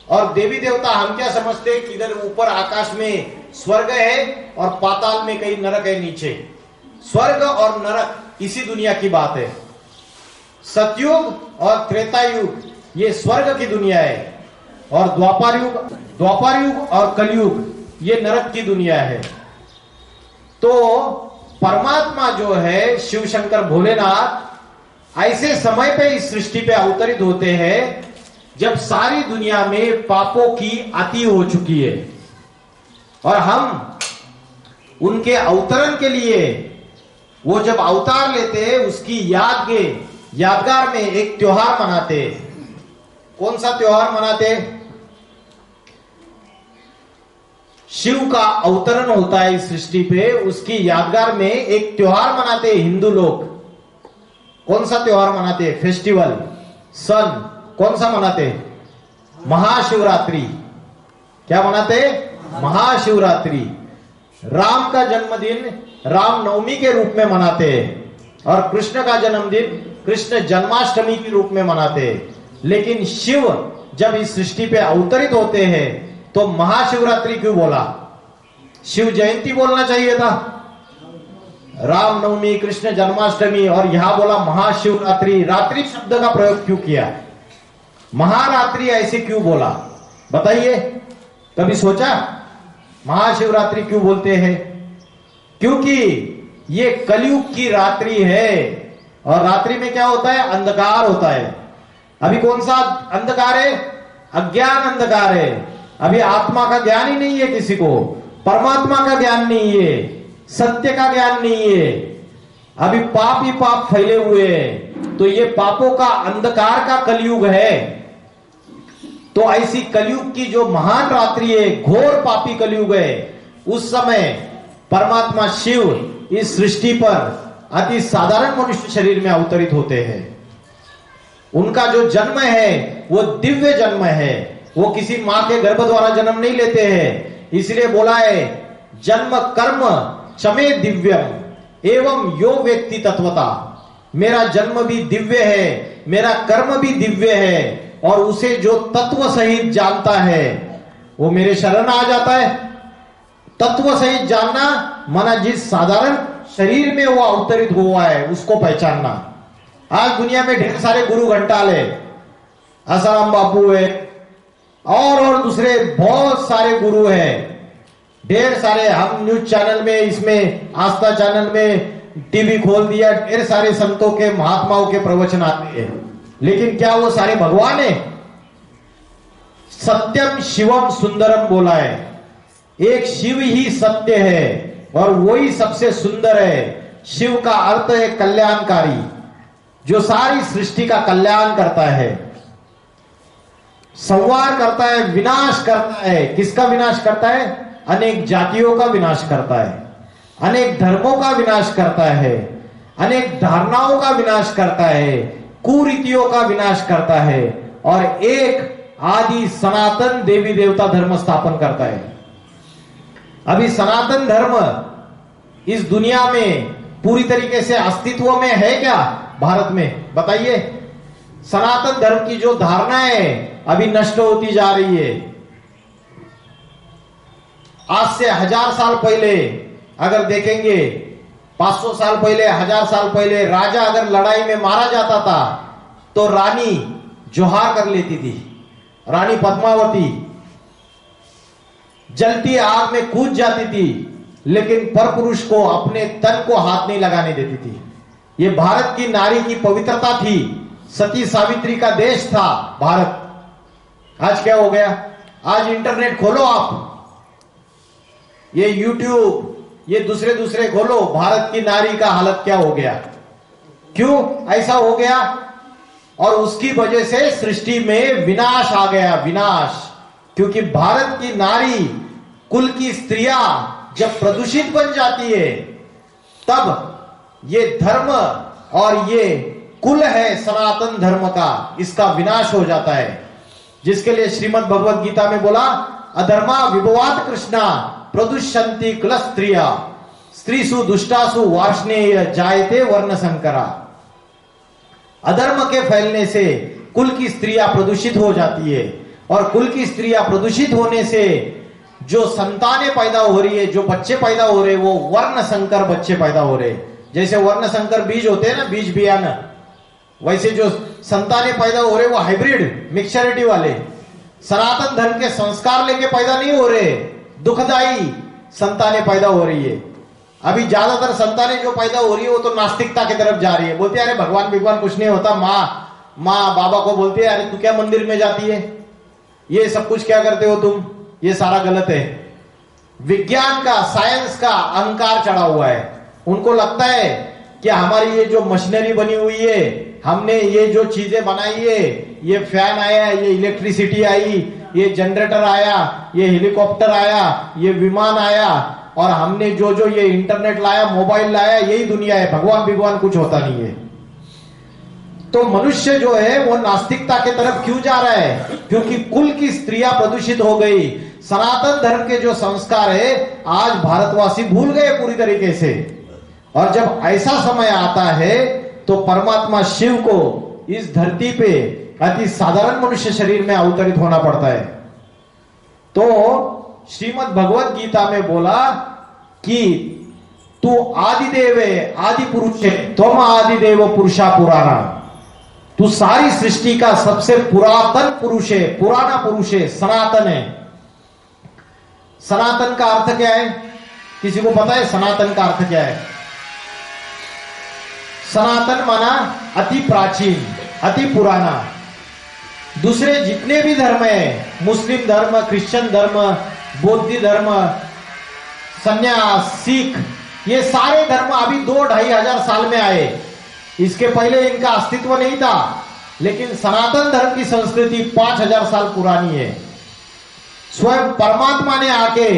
और देवी देवता हम क्या समझते हैं कि इधर ऊपर आकाश में स्वर्ग है और पाताल में कहीं नरक है नीचे। स्वर्ग और नरक इसी दुनिया की बात है। सतयुग और त्रेता युग ये स्वर्ग की दुनिया है और द्वापर युग और कलयुग ये नरक की दुनिया है। तो परमात्मा जो है शिव शंकर भोलेनाथ ऐसे समय पे इस सृष्टि पे अवतरित होते हैं जब सारी दुनिया में पापों की अति हो चुकी है। और हम उनके अवतरण के लिए वो जब अवतार लेते हैं उसकी यादगार में एक त्योहार मनाते हैं। कौन सा त्योहार मनाते? शिव का अवतरण होता है इस सृष्टि पे, उसकी यादगार में एक त्योहार मनाते हैं हिंदू लोग। कौन सा त्योहार मनाते हैं? फेस्टिवल, सन कौन सा मनाते? महाशिवरात्रि। क्या मनाते? महाशिवरात्रि। राम का जन्मदिन रामनवमी के रूप में मनाते हैं और कृष्ण का जन्मदिन कृष्ण जन्माष्टमी के रूप में मनाते हैं। लेकिन शिव जब इस सृष्टि पे अवतरित होते हैं तो महाशिवरात्रि क्यों बोला? शिव जयंती बोलना चाहिए था। रामनवमी, कृष्ण जन्माष्टमी, और यहां बोला महाशिवरात्रि। रात्रि शब्द का प्रयोग क्यों किया? महारात्रि ऐसे क्यों बोला? बताइए, कभी सोचा महाशिवरात्रि क्यों बोलते हैं? क्योंकि ये कलयुग की रात्रि है और रात्रि में क्या होता है? अंधकार होता है। अभी कौन सा अंधकार है? अज्ञान अंधकार है। अभी आत्मा का ज्ञान ही नहीं है किसी को, परमात्मा का ज्ञान नहीं है, सत्य का ज्ञान नहीं है। अभी पाप ही पाप फैले हुए हैं। तो ये पापों का अंधकार का कलयुग है। तो ऐसी कलयुग की जो महान रात्रि है, घोर पापी कलयुग है, उस समय परमात्मा शिव इस सृष्टि पर अति साधारण मनुष्य शरीर में अवतरित होते हैं। उनका जो जन्म है वो दिव्य जन्म है। वो किसी मां के गर्भ द्वारा जन्म नहीं लेते हैं। इसलिए बोला है जन्म कर्म चमे दिव्यम एवं यो व्यक्ति तत्वता। मेरा जन्म भी दिव्य है, मेरा कर्म भी दिव्य है, और उसे जो तत्व सहित जानता है वो मेरे शरण आ जाता है। तत्व सहित जानना माना जिस साधारण शरीर में वो अवतरित हुआ है उसको पहचानना। आज दुनिया में ढेर सारे गुरु घंटाल है, आसाराम बापू है और दूसरे बहुत सारे गुरु हैं, ढेर सारे। हम न्यूज चैनल में, इसमें आस्था चैनल में टीवी खोल दिया, ढेर सारे संतों के महात्माओं के प्रवचन आते हैं। लेकिन क्या वो सारे भगवान है? सत्यम शिवम सुंदरम बोला है। एक शिव ही सत्य है और वही सबसे सुंदर है। शिव का अर्थ है कल्याणकारी, जो सारी सृष्टि का कल्याण करता है, संवार करता है, विनाश करता है। किसका विनाश करता है? अनेक जातियों का विनाश करता है, अनेक धर्मों का विनाश करता है, अनेक धारणाओं का विनाश करता है, कुरीतियों का विनाश करता है और एक आदि सनातन देवी देवता धर्म स्थापन करता है। अभी सनातन धर्म इस दुनिया में पूरी तरीके से अस्तित्व में है क्या भारत में? बताइए। सनातन धर्म की जो धारणा है अभी नष्ट होती जा रही है। आज से 1000 साल पहले अगर देखेंगे, 500 साल पहले, 1000 साल पहले राजा अगर लड़ाई में मारा जाता था तो रानी जोहार कर लेती थी। रानी पद्मावती जलती आग में कूद जाती थी, लेकिन परपुरुष को अपने तन को हाथ नहीं लगाने देती थी। ये भारत की नारी की पवित्रता थी। सती सावित्री का देश था भारत। आज क्या हो गया? आज इंटरनेट खोलो आप, ये यूट्यूब, ये दूसरे खोलो, भारत की नारी का हालत क्या हो गया? क्यों ऐसा हो गया? और उसकी वजह से सृष्टि में विनाश आ गया, विनाश। क्योंकि भारत की नारी, कुल की स्त्रियां जब प्रदूषित बन जाती है तब ये धर्म और ये कुल है सनातन धर्म का, इसका विनाश हो जाता है। जिसके लिए श्रीमद् भगवत गीता में बोला, अधर्मा विभवात कृष्णा प्रदुष्यंति कुल स्त्रिया स्त्रीसु दुष्टासु वार्ष्णेय जायते वर्ण संकरा। अधर्म के फैलने से कुल की स्त्रियां प्रदूषित हो जाती है, और कुल की स्त्रियां प्रदूषित होने से जो संतानें पैदा हो रही है, जो बच्चे पैदा हो रहे, वो वर्ण संकर बच्चे पैदा हो रहे। जैसे वर्ण संकर बीज होते हैं ना, बीज बियान, वैसे जो संतानें पैदा हो रहे वो हाइब्रिड मिक्सचरिटी वाले, सनातन धर्म के संस्कार लेके पैदा नहीं हो रहे, दुखदाई संतानें पैदा हो रही है। अभी ज्यादातर संतानें जो पैदा हो रही है वो तो नास्तिकता की तरफ जा रही है, बोलते हैं अरे भगवान कुछ नहीं होता। माँ बाबा को बोलते हैं अरे तू क्या मंदिर में जाती है, ये सब कुछ क्या करते हो तुम, ये सारा गलत है। विज्ञान का, साइंस का अहंकार चढ़ा हुआ है। उनको लगता है कि हमारी ये जो मशीनरी बनी हुई है, हमने ये जो चीजें बनाई है, ये फैन आया, ये इलेक्ट्रिसिटी आई, ये जनरेटर आया, ये हेलीकॉप्टर आया, ये विमान आया, और हमने जो जो ये इंटरनेट लाया, मोबाइल लाया, यही दुनिया है, भगवान कुछ होता नहीं है। तो मनुष्य जो है वो नास्तिकता के तरफ क्यों जा रहा है? क्योंकि कुल की स्त्रियां प्रदूषित हो गई। सनातन धर्म के जो संस्कार है आज भारतवासी भूल गए पूरी तरीके से। और जब ऐसा समय आता है तो परमात्मा शिव को इस धरती पे अति साधारण मनुष्य शरीर में अवतरित होना पड़ता है। तो श्रीमद् भगवत गीता में बोला कि तू आदिदेव है, आदि पुरुष है, तुम आदिदेव पुरुषा पुराना, तू सारी सृष्टि का सबसे पुरातन पुरुष है, पुराना पुरुष है, सनातन है। सनातन का अर्थ क्या है? किसी को पता है सनातन का अर्थ क्या है? सनातन माना अति प्राचीन, अति पुराना। दूसरे जितने भी धर्म है, मुस्लिम धर्म, क्रिश्चियन धर्म, बौद्ध धर्म, संन्यास, सिख, ये सारे धर्म अभी 2-2.5 हजार साल में आए। इसके पहले इनका अस्तित्व नहीं था। लेकिन सनातन धर्म की संस्कृति 5000 साल पुरानी है। स्वयं परमात्मा ने आके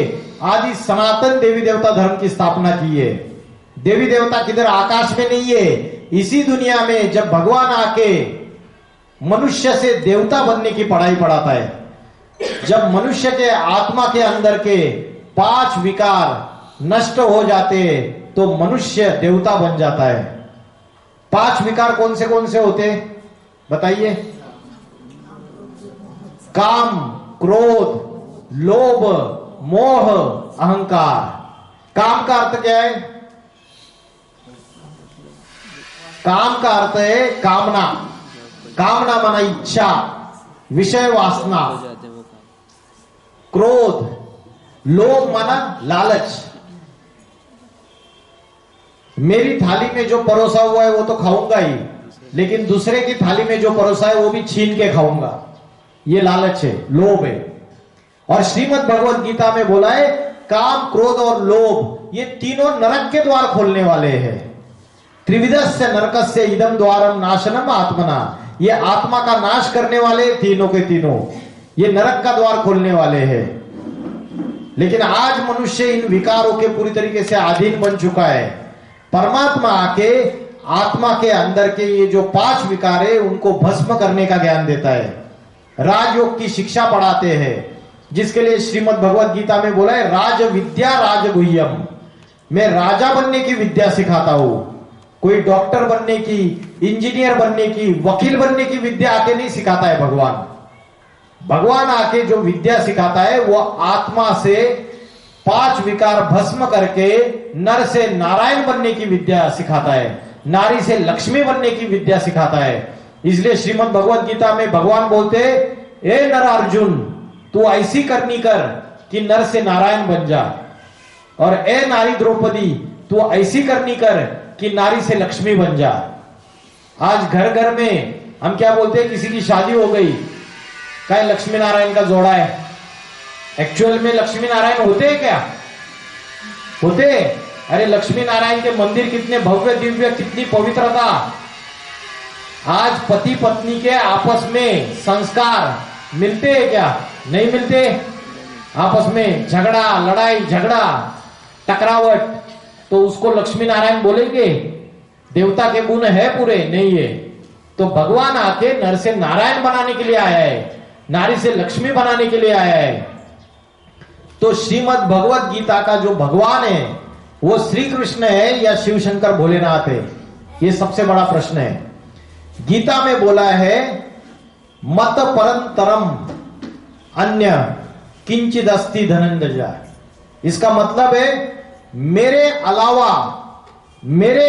आदि सनातन देवी देवता धर्म की स्थापना की है। देवी देवता किधर आकाश में नहीं है, इसी दुनिया में जब भगवान आके मनुष्य से देवता बनने की पढ़ाई पढ़ाता है। जब मनुष्य के आत्मा के अंदर के 5 विकार नष्ट हो जाते तो मनुष्य देवता बन जाता है। 5 विकार कौन से होते बताइए? काम, क्रोध, लोभ, मोह, अहंकार। काम का अर्थ क्या है? काम का अर्थ है कामना। कामना माना इच्छा, विषय वासना। क्रोध, लोभ माना लालच। मेरी थाली में जो परोसा हुआ है वो तो खाऊंगा ही, लेकिन दूसरे की थाली में जो परोसा है वो भी छीन के खाऊंगा, ये लालच है, लोभ है। और श्रीमद् भगवत गीता में बोला है काम, क्रोध और लोभ ये तीनों नरक के द्वार खोलने वाले हैं। त्रिविधस्य नरकस्य इदम द्वारम नाशनम आत्मना, ये आत्मा का नाश करने वाले तीनों के तीनों, ये नरक का द्वार खोलने वाले हैं। लेकिन आज मनुष्य इन विकारों के पूरी तरीके से अधीन बन चुका है। परमात्मा आके आत्मा के अंदर के ये जो 5 विकार है उनको भस्म करने का ज्ञान देता है। राजयोग की शिक्षा पढ़ाते हैं, जिसके लिए श्रीमद् भगवत गीता में बोला है राज विद्या राजगुह्यम, मैं राजा बनने की विद्या सिखाता हूं। कोई डॉक्टर बनने की, इंजीनियर बनने की, वकील बनने की विद्या आके नहीं सिखाता है भगवान। भगवान आके जो विद्या सिखाता है वो आत्मा से 5 विकार भस्म करके नर से नारायण बनने की विद्या सिखाता है, नारी से लक्ष्मी बनने की विद्या सिखाता है। इसलिए श्रीमद् भगवत गीता में भगवान बोलते ए नर अर्जुन, तू ऐसी करनी कर कि नर से नारायण बन जा, और ए नारी द्रौपदी, तू ऐसी करनी कर कि नारी से लक्ष्मी बन जा। आज घर घर में हम क्या बोलते हैं, किसी की शादी हो गई, क्या लक्ष्मी नारायण का जोड़ा है? एक्चुअल में लक्ष्मी नारायण होते हैं क्या? होते? अरे लक्ष्मी नारायण के मंदिर कितने भव्य दिव्य, कितनी पवित्रता। आज पति पत्नी के आपस में संस्कार मिलते हैं क्या? नहीं मिलते। आपस में झगड़ा, लड़ाई झगड़ा, टकरावट, तो उसको लक्ष्मी नारायण बोलेंगे? देवता के गुण है पूरे? नहीं है। तो भगवान आके नर से नारायण बनाने के लिए आया है, नारी से लक्ष्मी बनाने के लिए आया है। तो श्रीमद् भगवत गीता का जो भगवान है वो श्री कृष्ण है या शिव शंकर भोलेनाथ है, ये सबसे बड़ा प्रश्न है। गीता में बोला है मत परंतरम अन्य किंचिद अस्ति धनंजय। इसका मतलब है मेरे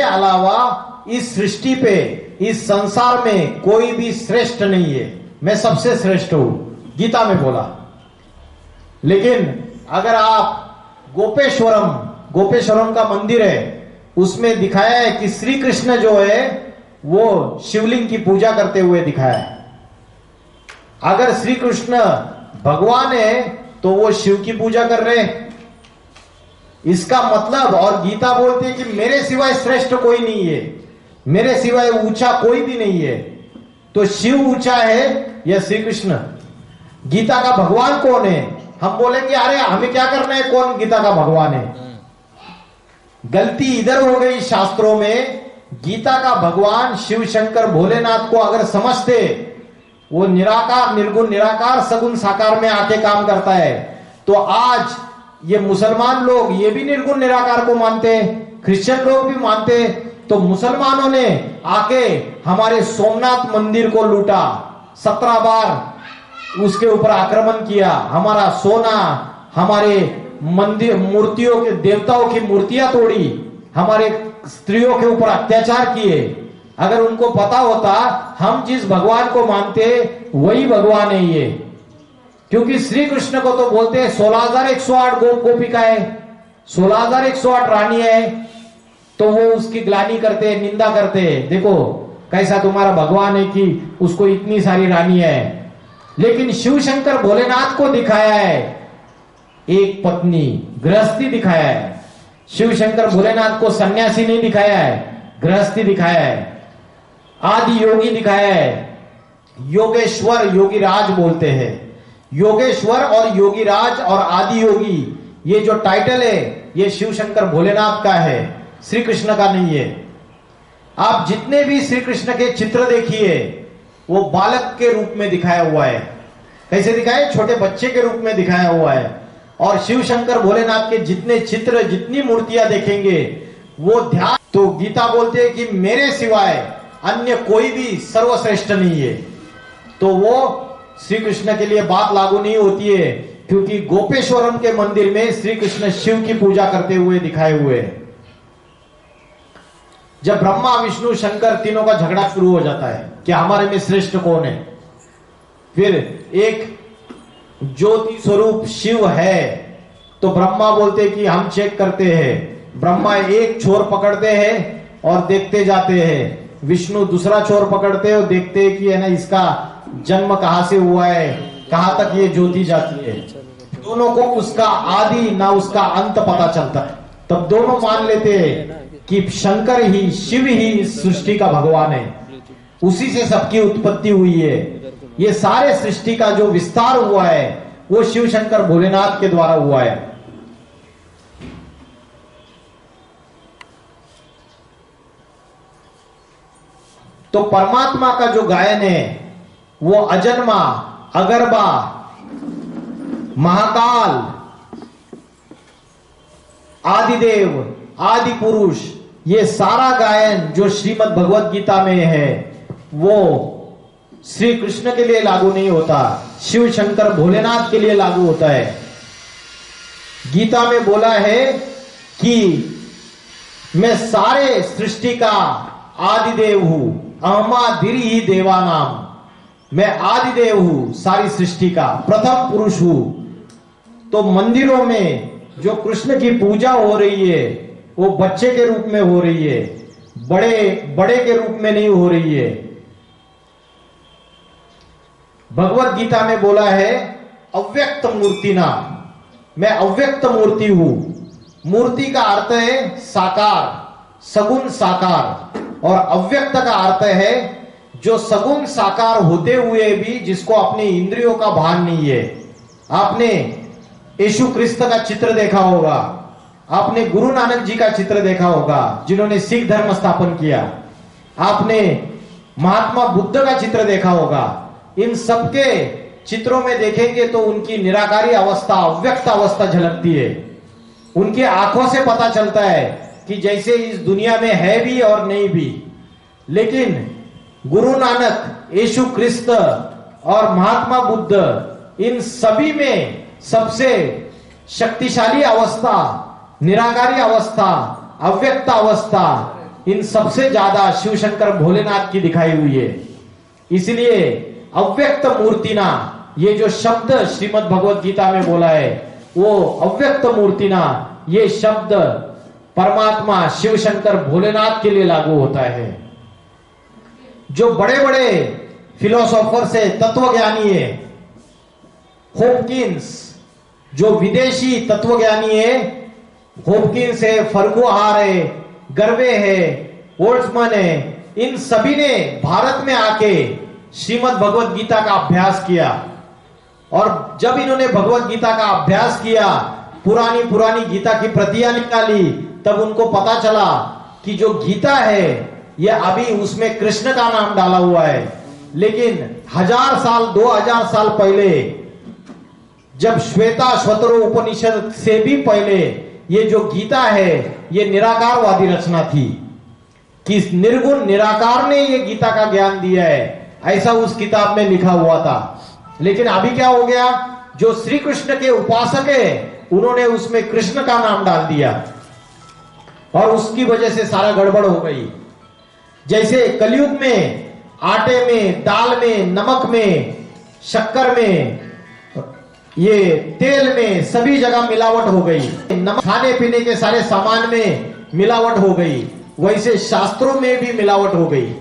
अलावा इस सृष्टि पे, इस संसार में कोई भी श्रेष्ठ नहीं है, मैं सबसे श्रेष्ठ हूं, गीता में बोला। लेकिन अगर आप गोपेश्वरम का मंदिर है, उसमें दिखाया है कि श्री कृष्ण जो है वो शिवलिंग की पूजा करते हुए दिखाया है। अगर श्री कृष्ण भगवान है तो वो शिव की पूजा कर रहे हैं, इसका मतलब। और गीता बोलती है कि मेरे सिवाय श्रेष्ठ कोई नहीं है, मेरे सिवाय ऊंचा कोई भी नहीं है। तो शिव ऊंचा है या श्री कृष्ण? गीता का भगवान कौन है? हम बोलेंगे अरे हमें क्या करना है, कौन गीता का भगवान है? गलती इधर हो गई शास्त्रों में। गीता का भगवान शिव शंकर भोलेनाथ को अगर समझते, वो निराकार, निर्गुण, निराकार, सगुण, साकार में आके काम करता है, तो आज ये मुसलमान लोग ये भी निर्गुण निराकार को मानते, क्रिश्चियन लोग भी मानते। तो मुसलमानों ने आके हमारे सोमनाथ मंदिर को लूटा, 17 बार उसके ऊपर आक्रमण किया, हमारा सोना, हमारे मंदिर, मूर्तियों के, देवताओं की मूर्तियां तोड़ी, हमारे स्त्रियों के ऊपर अत्याचार किए। अगर उनको पता होता हम जिस भगवान को मानते वही भगवान है ये, क्योंकि श्री कृष्ण को तो बोलते हैं 16,108 गोपिकाएं, 16,108 रानी है, तो वो उसकी ग्लानि करते हैं, निंदा करते हैं, देखो कैसा तुम्हारा भगवान है कि उसको इतनी सारी रानी है। लेकिन शिव शंकर भोलेनाथ को दिखाया है एक पत्नी, गृहस्थी दिखाया है। शिव शंकर भोलेनाथ को सन्यासी नहीं दिखाया है, गृहस्थी दिखाया है, आदि योगी दिखाया है। योगेश्वर, योगीराज बोलते हैं। योगेश्वर और योगीराज और आदि योगी, ये जो टाइटल है ये शिव शंकर भोलेनाथ का है, श्री कृष्ण का नहीं है। आप जितने भी श्री कृष्ण के चित्र देखिए वो बालक के रूप में दिखाया हुआ है। कैसे दिखाया? छोटे बच्चे के रूप में दिखाया हुआ है। और शिव शंकर भोलेनाथ के जितने चित्र, जितनी मूर्तियां देखेंगे वो ध्यान। तो गीता बोलते हैं कि मेरे सिवाय अन्य कोई भी सर्वश्रेष्ठ नहीं है। तो वो श्री कृष्ण के लिए बात लागू नहीं होती है, क्योंकि गोपेश्वरम के मंदिर में श्री कृष्ण शिव की पूजा करते हुए दिखाए हुए हैं। जब ब्रह्मा, विष्णु, शंकर तीनों का झगड़ा शुरू हो जाता है कि हमारे में श्रेष्ठ कौन है, फिर एक ज्योति स्वरूप शिव है, तो ब्रह्मा बोलते कि हम चेक करते हैं। ब्रह्मा एक छोर पकड़ते हैं और देखते जाते हैं, विष्णु दूसरा छोर पकड़ते हैं और देखते हैं कि है ना इसका जन्म कहां से हुआ है, कहां तक ये ज्योति जाती है। दोनों को उसका आदि ना उसका अंत पता चलता है। तब दोनों मान लेते हैं कि शंकर ही, शिव ही इस सृष्टि का भगवान है, उसी से सबकी उत्पत्ति हुई है। ये सारे सृष्टि का जो विस्तार हुआ है वो शिव शंकर भोलेनाथ के द्वारा हुआ है। तो परमात्मा का जो गायन है वो अजन्मा, अगरबा, महाकाल, आदिदेव, आदि पुरुष, ये सारा गायन जो श्रीमद् भगवत गीता में है वो श्री कृष्ण के लिए लागू नहीं होता, शिव शंकर भोलेनाथ के लिए लागू होता है। गीता में बोला है कि मैं सारे सृष्टि का आदिदेव हूं, अहमादिरी ही देवानाम, मैं आदिदेव हूं, सारी सृष्टि का प्रथम पुरुष हूं। तो मंदिरों में जो कृष्ण की पूजा हो रही है वो बच्चे के रूप में हो रही है, बड़े के रूप में नहीं हो रही है। भगवत गीता में बोला है अव्यक्त मूर्ति नाम, मैं अव्यक्त मूर्ति हूं। मूर्ति का अर्थ है साकार, सगुण साकार, और अव्यक्त का अर्थ है जो सगुण साकार होते हुए भी जिसको अपनी इंद्रियों का भान नहीं है। आपने यीशु क्रिस्त का चित्र देखा होगा, आपने गुरु नानक जी का चित्र देखा होगा जिन्होंने सिख धर्म स्थापन किया, आपने महात्मा बुद्ध का चित्र देखा होगा। इन सबके चित्रों में देखेंगे तो उनकी निराकारी अवस्था, अव्यक्त अवस्था झलकती है। उनकी आंखों से पता चलता है कि जैसे इस दुनिया में है भी और नहीं भी। लेकिन गुरु नानक, यीशु क्रिस्त और महात्मा बुद्ध, इन सभी में सबसे शक्तिशाली अवस्था, निराकारी अवस्था, अव्यक्त अवस्था, इन सबसे ज्यादा शिव शंकर भोलेनाथ की दिखाई हुई है। इसलिए अव्यक्त मूर्तिना, ये जो शब्द श्रीमद् भगवत गीता में बोला है, वो अव्यक्त मूर्तिना, ये शब्द परमात्मा शिव शंकर भोलेनाथ के लिए लागू होता है। जो बड़े बड़े फिलोसोफर्स है, तत्वज्ञानी है, हॉपकिंस, जो विदेशी तत्वज्ञानी है, हॉपकिंस है, फर्गुहार है, गर्वे है, वोल्ट्जमैन है, इन सभी ने भारत में आके श्रीमद् भगवत गीता का अभ्यास किया। और जब इन्होंने भगवत गीता का अभ्यास किया, पुरानी गीता की प्रतियां निकाली, तब उनको पता चला कि जो गीता है ये अभी उसमें कृष्ण का नाम डाला हुआ है। लेकिन 1000 साल 2000 साल पहले, जब श्वेताश्वतरो उपनिषद से भी पहले, ये जो गीता है ये निराकारवादी रचना थी कि निर्गुण निराकार ने ये गीता का ज्ञान दिया है, ऐसा उस किताब में लिखा हुआ था। लेकिन अभी क्या हो गया, जो श्री कृष्ण के उपासक है उन्होंने उसमें कृष्ण का नाम डाल दिया और उसकी वजह से सारा गड़बड़ हो गई। जैसे कलयुग में आटे में, दाल में, नमक में, शक्कर में, ये तेल में, सभी जगह मिलावट हो गई। नमक, खाने पीने के सारे सामान में मिलावट हो गई, वैसे शास्त्रों में भी मिलावट हो गई।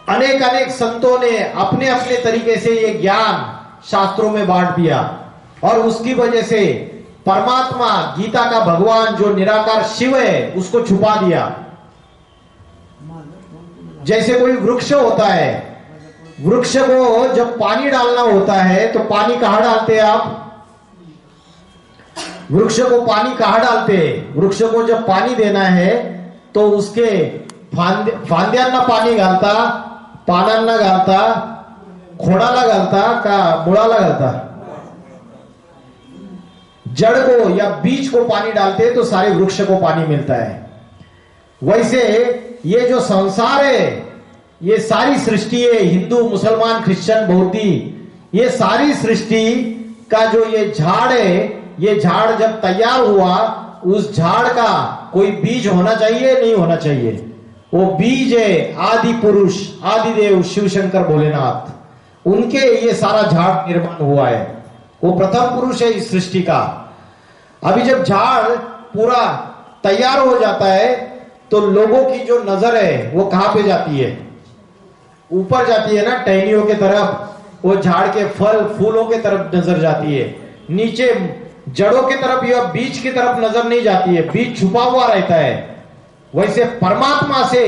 अनेक अनेक संतों ने अपने अपने तरीके से ये ज्ञान शास्त्रों में बांट दिया और उसकी वजह से परमात्मा, गीता का भगवान जो निराकार शिव है, उसको छुपा दिया। जैसे कोई वृक्ष होता है, वृक्ष को जब पानी डालना होता है तो पानी कहां डालते हैं आप? वृक्ष को पानी कहां डालते हैं? वृक्ष को जब पानी देना है तो उसके फांद्यांना पाणी घालता, पानांना घालता, खोडाला घालता का मुळाला घालता? जड़ को या बीज को पानी डालते हैं तो सारे वृक्ष को पानी मिलता है। वैसे ये जो संसार है, ये सारी सृष्टि है, हिंदू, मुसलमान, क्रिश्चियन, बौद्धि, ये सारी सृष्टि का जो ये झाड़ है, ये झाड़ जब तैयार हुआ, उस झाड़ का कोई बीज होना चाहिए, नहीं होना चाहिए? वो बीज है आदि पुरुष, आदि देव शिव शंकर भोलेनाथ, उनके ये सारा झाड़ निर्माण हुआ है। वो प्रथम पुरुष है इस सृष्टि का। अभी जब झाड़ पूरा तैयार हो जाता है तो लोगों की जो नजर है वो कहां पे जाती है? ऊपर जाती है ना, टहनियों के तरफ, वो झाड़ के फल फूलों के तरफ नजर जाती है। नीचे जड़ों की तरफ या बीज की तरफ नजर नहीं जाती है, बीज छुपा हुआ रहता है। वैसे परमात्मा से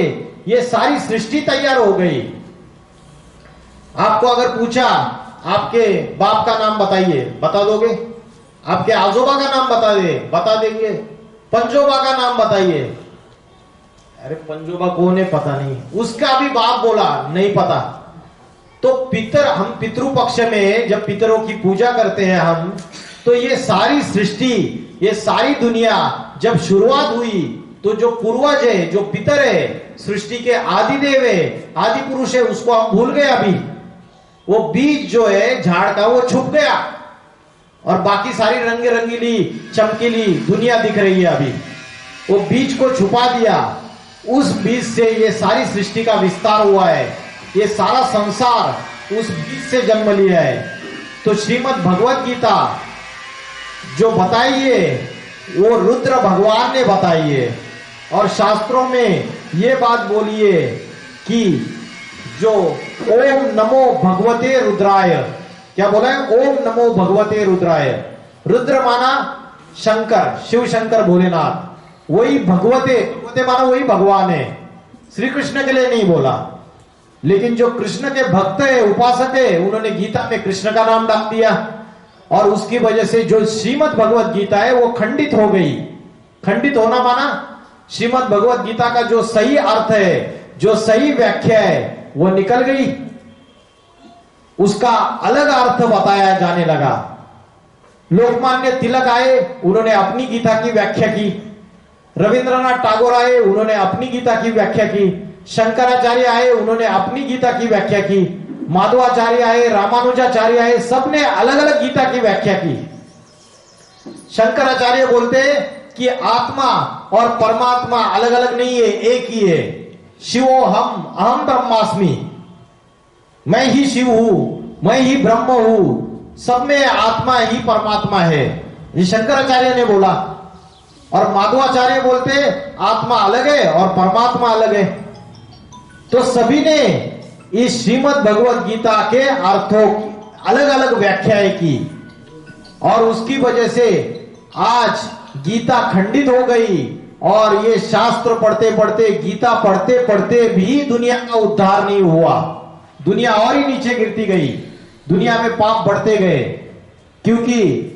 ये सारी सृष्टि तैयार हो गई। आपको अगर पूछा आपके बाप का नाम बताइए, बता दोगे? आपके आजोबा का नाम बता देंगे? पंजोबा का नाम बताइए, अरे पंजोबा कौन है पता नहीं, उसका भी बाप बोला नहीं पता। तो हम पितृ पक्ष में जब पितरों की पूजा करते हैं हम, तो ये सारी सृष्टि, ये सारी दुनिया जब शुरुआत हुई तो जो पूर्वज है, जो पितर है, सृष्टि के आदि देव है, आदि पुरुष है, उसको हम भूल गए। अभी वो बीज जो है झाड़ का वो छुप गया और बाकी सारी रंग रंगीली चमकीली दुनिया दिख रही है। अभी वो बीज को छुपा दिया, उस बीज से ये सारी सृष्टि का विस्तार हुआ है, ये सारा संसार उस बीज से जन्म लिया है। तो श्रीमद् भगवत गीता जो बताई है वो रुद्र भगवान ने बताई है और शास्त्रों में ये बात बोली है कि जो ओम नमो भगवते रुद्राय, क्या बोला है? ओम नमो भगवते रुद्राय। रुद्र माना शंकर, शिव शंकर भोलेनाथ, वही भगवते, भगवते माना वही भगवान है। श्री कृष्ण के लिए नहीं बोला, लेकिन जो कृष्ण के भक्त है, उपासक है, उन्होंने गीता में कृष्ण का नाम डाल दिया और उसकी वजह से जो श्रीमद् भगवत गीता है वो खंडित हो गई। खंडित होना माना श्रीमद् भगवत गीता का जो सही अर्थ है, जो सही व्याख्या है वो निकल गई, उसका अलग अर्थ बताया जाने लगा। लोकमान्य तिलक आए, उन्होंने अपनी गीता की व्याख्या की। रविंद्रनाथ टैगोर आए, उन्होंने अपनी गीता की व्याख्या की। शंकराचार्य आए, उन्होंने अपनी गीता की व्याख्या की। माधवाचार्य आए, रामानुजाचार्य आए, सबने अलग अलग गीता की व्याख्या की। शंकराचार्य बोलते कि आत्मा और परमात्मा अलग अलग नहीं है, एक ही है। शिवो हम अहम ब्रह्मास्मि, मैं ही शिव हूं, मैं ही ब्रह्म हूं, सब में आत्मा ही परमात्मा है, ये शंकराचार्य ने बोला। और माधवाचार्य बोलते आत्मा अलग है और परमात्मा अलग है। तो सभी ने इस श्रीमद् भगवत गीता के अर्थों की अलग अलग व्याख्याएं की, और उसकी वजह से आज गीता खंडित हो गई। और ये शास्त्र पढ़ते पढ़ते, गीता पढ़ते पढ़ते भी दुनिया का उद्धार नहीं हुआ, दुनिया और ही नीचे गिरती गई, दुनिया में पाप बढ़ते गए। क्योंकि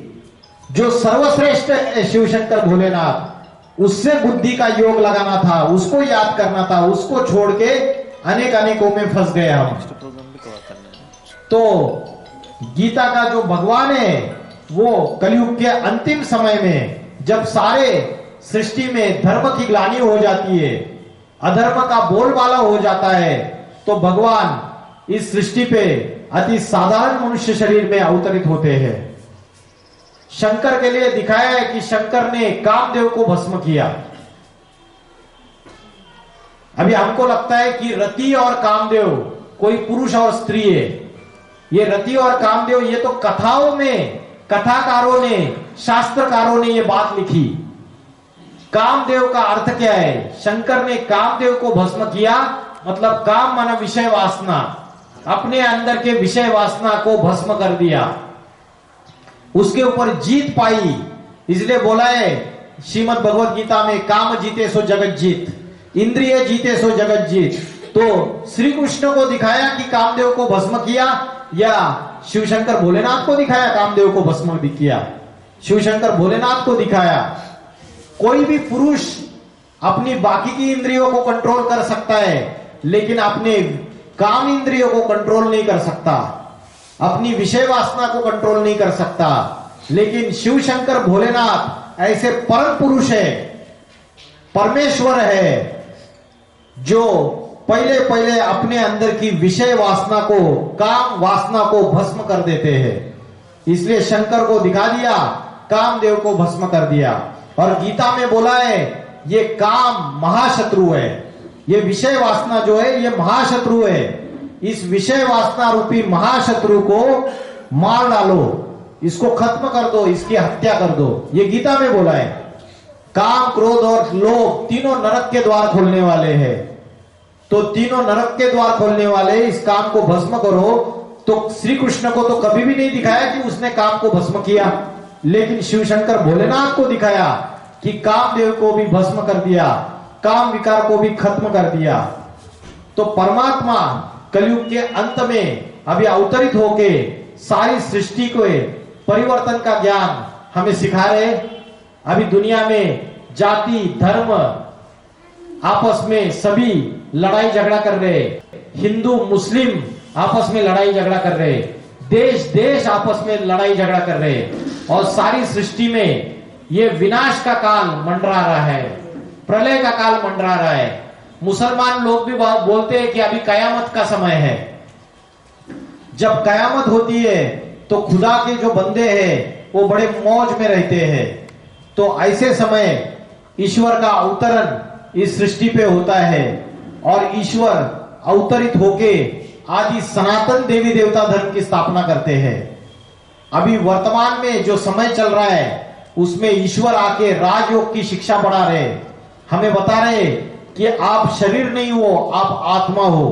जो सर्वश्रेष्ठ है शिवशंकर भोलेनाथ, उससे बुद्धि का योग लगाना था, उसको याद करना था, उसको छोड़ के अनेक अनेकों में फंस गए हम। तो गीता का जो भगवान है वो कलयुग के अंतिम समय में, जब सारे सृष्टि में धर्म की ग्लानि हो जाती है, अधर्म का बोलबाला हो जाता है, तो भगवान इस सृष्टि पे अति साधारण मनुष्य शरीर में अवतरित होते हैं। शंकर के लिए दिखाया है कि शंकर ने कामदेव को भस्म किया। अभी हमको लगता है कि रति और कामदेव कोई पुरुष और स्त्री है। ये रति और कामदेव, ये तो कथाओं में कथाकारों ने, शास्त्रकारों ने ये बात लिखी। कामदेव का अर्थ क्या है? शंकर ने कामदेव को भस्म किया, मतलब काम माना विषय वासना, अपने अंदर के विषय वासना को भस्म कर दिया, उसके ऊपर जीत पाई। इसलिए बोला है श्रीमद् भगवत गीता में, काम जीते सो जगत जीत, इंद्रिय जीते सो जगत जीत। तो श्री कृष्ण को दिखाया कि कामदेव को भस्म किया, या शिवशंकर भोलेनाथ को दिखाया कामदेव को भस्म भी किया? शिवशंकर भोलेनाथ को दिखाया। कोई भी पुरुष अपनी बाकी की इंद्रियों को कंट्रोल कर सकता है, लेकिन अपने काम इंद्रियों को कंट्रोल नहीं कर सकता, अपनी विषय वासना को कंट्रोल नहीं कर सकता। लेकिन शिवशंकर भोलेनाथ ऐसे परम पुरुष है, परमेश्वर है, जो पहले पहले अपने अंदर की विषय वासना को, काम वासना को भस्म कर देते हैं। इसलिए शंकर को दिखा दिया, कामदेव को भस्म कर दिया। और गीता में बोला है ये काम महाशत्रु है, ये विषय वासना जो है ये महाशत्रु है। इस विषय वासना रूपी महाशत्रु को मार डालो, इसको खत्म कर दो, इसकी हत्या कर दो, ये गीता में बोला है। काम, क्रोध और लोभ तीनों नरक के द्वार खोलने वाले हैं। तो तीनों नरक के द्वार खोलने वाले इस काम को भस्म करो। तो श्री कृष्ण को तो कभी भी नहीं दिखाया कि उसने काम को भस्म किया, लेकिन शिवशंकर भोलेनाथ को दिखाया कि कामदेव को भी भस्म कर दिया, काम विकार को भी खत्म कर दिया। तो परमात्मा कलयुग के अंत में अभी अवतरित होके सारी सृष्टि को परिवर्तन का ज्ञान हमें सिखा रहे। अभी दुनिया में जाति, धर्म, आपस में सभी लड़ाई झगड़ा कर रहे, हिंदू मुस्लिम आपस में लड़ाई झगड़ा कर रहे, देश देश आपस में लड़ाई झगड़ा कर रहे, और सारी सृष्टि में ये विनाश का काल मंडरा रहा है, प्रलय का काल मंडरा रहा है। मुसलमान लोग भी बोलते हैं कि अभी कयामत का समय है। जब कयामत होती है तो खुदा के जो बंदे हैं वो बड़े मौज में रहते हैं। तो ऐसे समय ईश्वर का अवतरण इस सृष्टि पे होता है, और ईश्वर अवतरित होके आदि सनातन देवी देवता धर्म की स्थापना करते हैं। अभी वर्तमान में जो समय चल रहा है उसमें ईश्वर आके राजयोग की शिक्षा पढ़ा रहे, हमें बता रहे कि आप शरीर नहीं हो, आप आत्मा हो,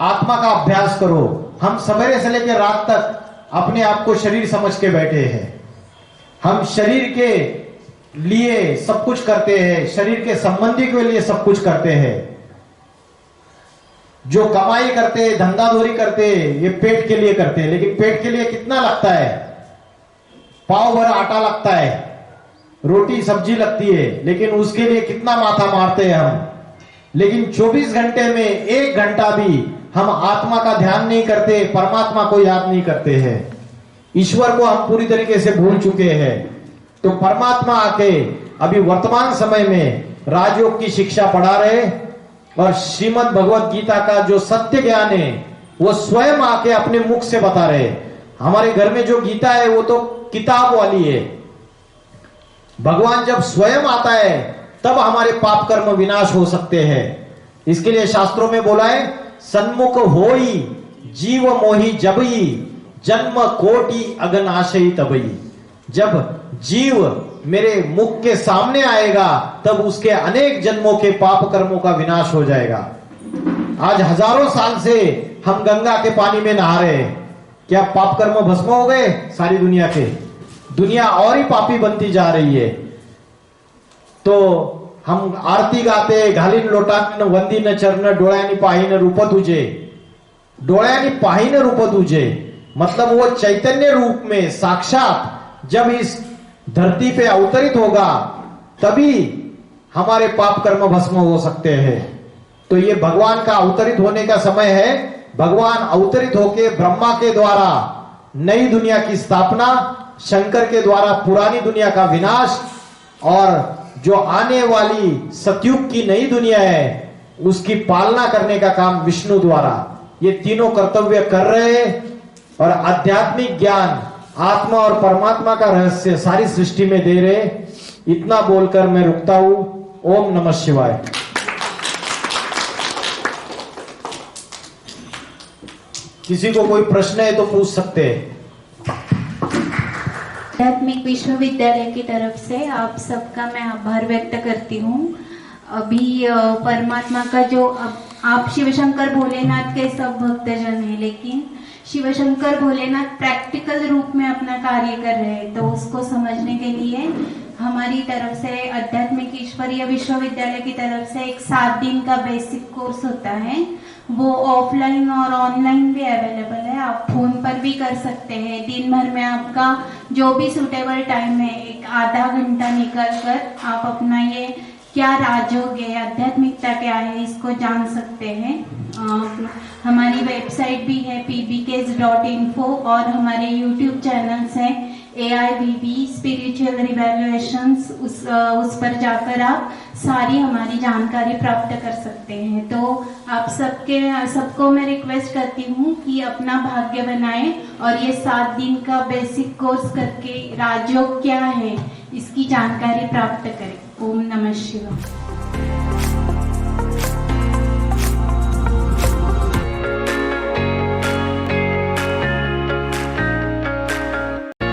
आत्मा का अभ्यास करो। हम सवेरे से लेकर रात तक अपने आप को शरीर समझ के बैठे हैं। हम शरीर के लिए सब कुछ करते हैं, शरीर के संबंधी के लिए सब कुछ करते हैं। जो कमाई करते हैं, धंधाधोरी करते हैं, ये पेट के लिए करते हैं। लेकिन पेट के लिए कितना लगता है? पाव भर आटा लगता है, रोटी सब्जी लगती है, लेकिन उसके लिए कितना माथा मारते हैं हम। लेकिन 24 घंटे में 1 घंटा भी हम आत्मा का ध्यान नहीं करते, परमात्मा को याद नहीं करते हैं, ईश्वर को हम पूरी तरीके से भूल चुके हैं। तो परमात्मा आके अभी वर्तमान समय में राजयोग की शिक्षा पढ़ा रहे और श्रीमद् भगवत गीता का जो सत्य ज्ञान है वो स्वयं आके अपने मुख से बता रहे। हमारे घर में जो गीता है वो तो किताब वाली है, भगवान जब स्वयं आता है तब हमारे पाप कर्म विनाश हो सकते हैं। इसके लिए शास्त्रों में बोला है, सन्मुख होई जीव मोही जबई, जन्म कोटि अगनाशई तबई। जब जीव मेरे मुख के सामने आएगा तब उसके अनेक जन्मों के पाप कर्मों का विनाश हो जाएगा। आज हजारों साल से हम गंगा के पानी में नहा रहे हैं, क्या पाप कर्म भस्म हो गए? सारी दुनिया के, दुनिया और ही पापी बनती जा रही है। तो हम आरती गाते, घालीन लोटान वंदीन चरण, डोळ्यांनी पाहिन रूप तुझे, डोळ्यांनी पाहिन रूप तुझे, मतलब वो चैतन्य रूप में साक्षात जब इस धरती पे अवतरित होगा तभी हमारे पाप कर्म भस्म हो सकते हैं। तो ये भगवान का अवतरित होने का समय है। भगवान अवतरित होके ब्रह्मा के द्वारा नई दुनिया की स्थापना, शंकर के द्वारा पुरानी दुनिया का विनाश, और जो आने वाली सतयुग की नई दुनिया है उसकी पालना करने का काम विष्णु द्वारा, ये तीनों कर्तव्य कर रहे हैं। और आध्यात्मिक ज्ञान, आत्मा और परमात्मा का रहस्य सारी सृष्टि में दे रहे। इतना बोलकर मैं रुकता हूं। ओम नमः शिवाय। किसी को कोई प्रश्न है तो पूछ सकते हैं।
आध्यात्मिक विश्वविद्यालय की तरफ से आप सबका मैं आभार व्यक्त करती हूँ। अभी परमात्मा का जो आप शिवशंकर भोलेनाथ के सब भक्तजन हैं, लेकिन शिवशंकर भोलेनाथ प्रैक्टिकल रूप में अपना कार्य कर रहे हैं, तो उसको समझने के लिए हमारी तरफ से आध्यात्मिक ईश्वरीय विश्वविद्यालय की तरफ से एक 7 दिन का बेसिक कोर्स होता है। वो ऑफलाइन और ऑनलाइन भी अवेलेबल है, आप फोन पर भी कर सकते हैं। दिन भर में आपका जो भी सुटेबल टाइम है, एक आधा घंटा निकल कर आप अपना ये क्या राजयोग है, आध्यात्मिकता क्या है, इसको जान सकते हैं। हमारी वेबसाइट भी है pbks.info और हमारे यूट्यूब चैनल्स हैं AIVB स्पिरिचुअल रिवैल्यूएशंस, उस पर जाकर आप सारी हमारी जानकारी प्राप्त कर सकते हैं। तो आप सबको मैं रिक्वेस्ट करती हूँ कि अपना भाग्य बनाएं और ये 7 दिन का बेसिक कोर्स करके राजयोग क्या है इसकी जानकारी प्राप्त करें। ओम नमः शिवाय।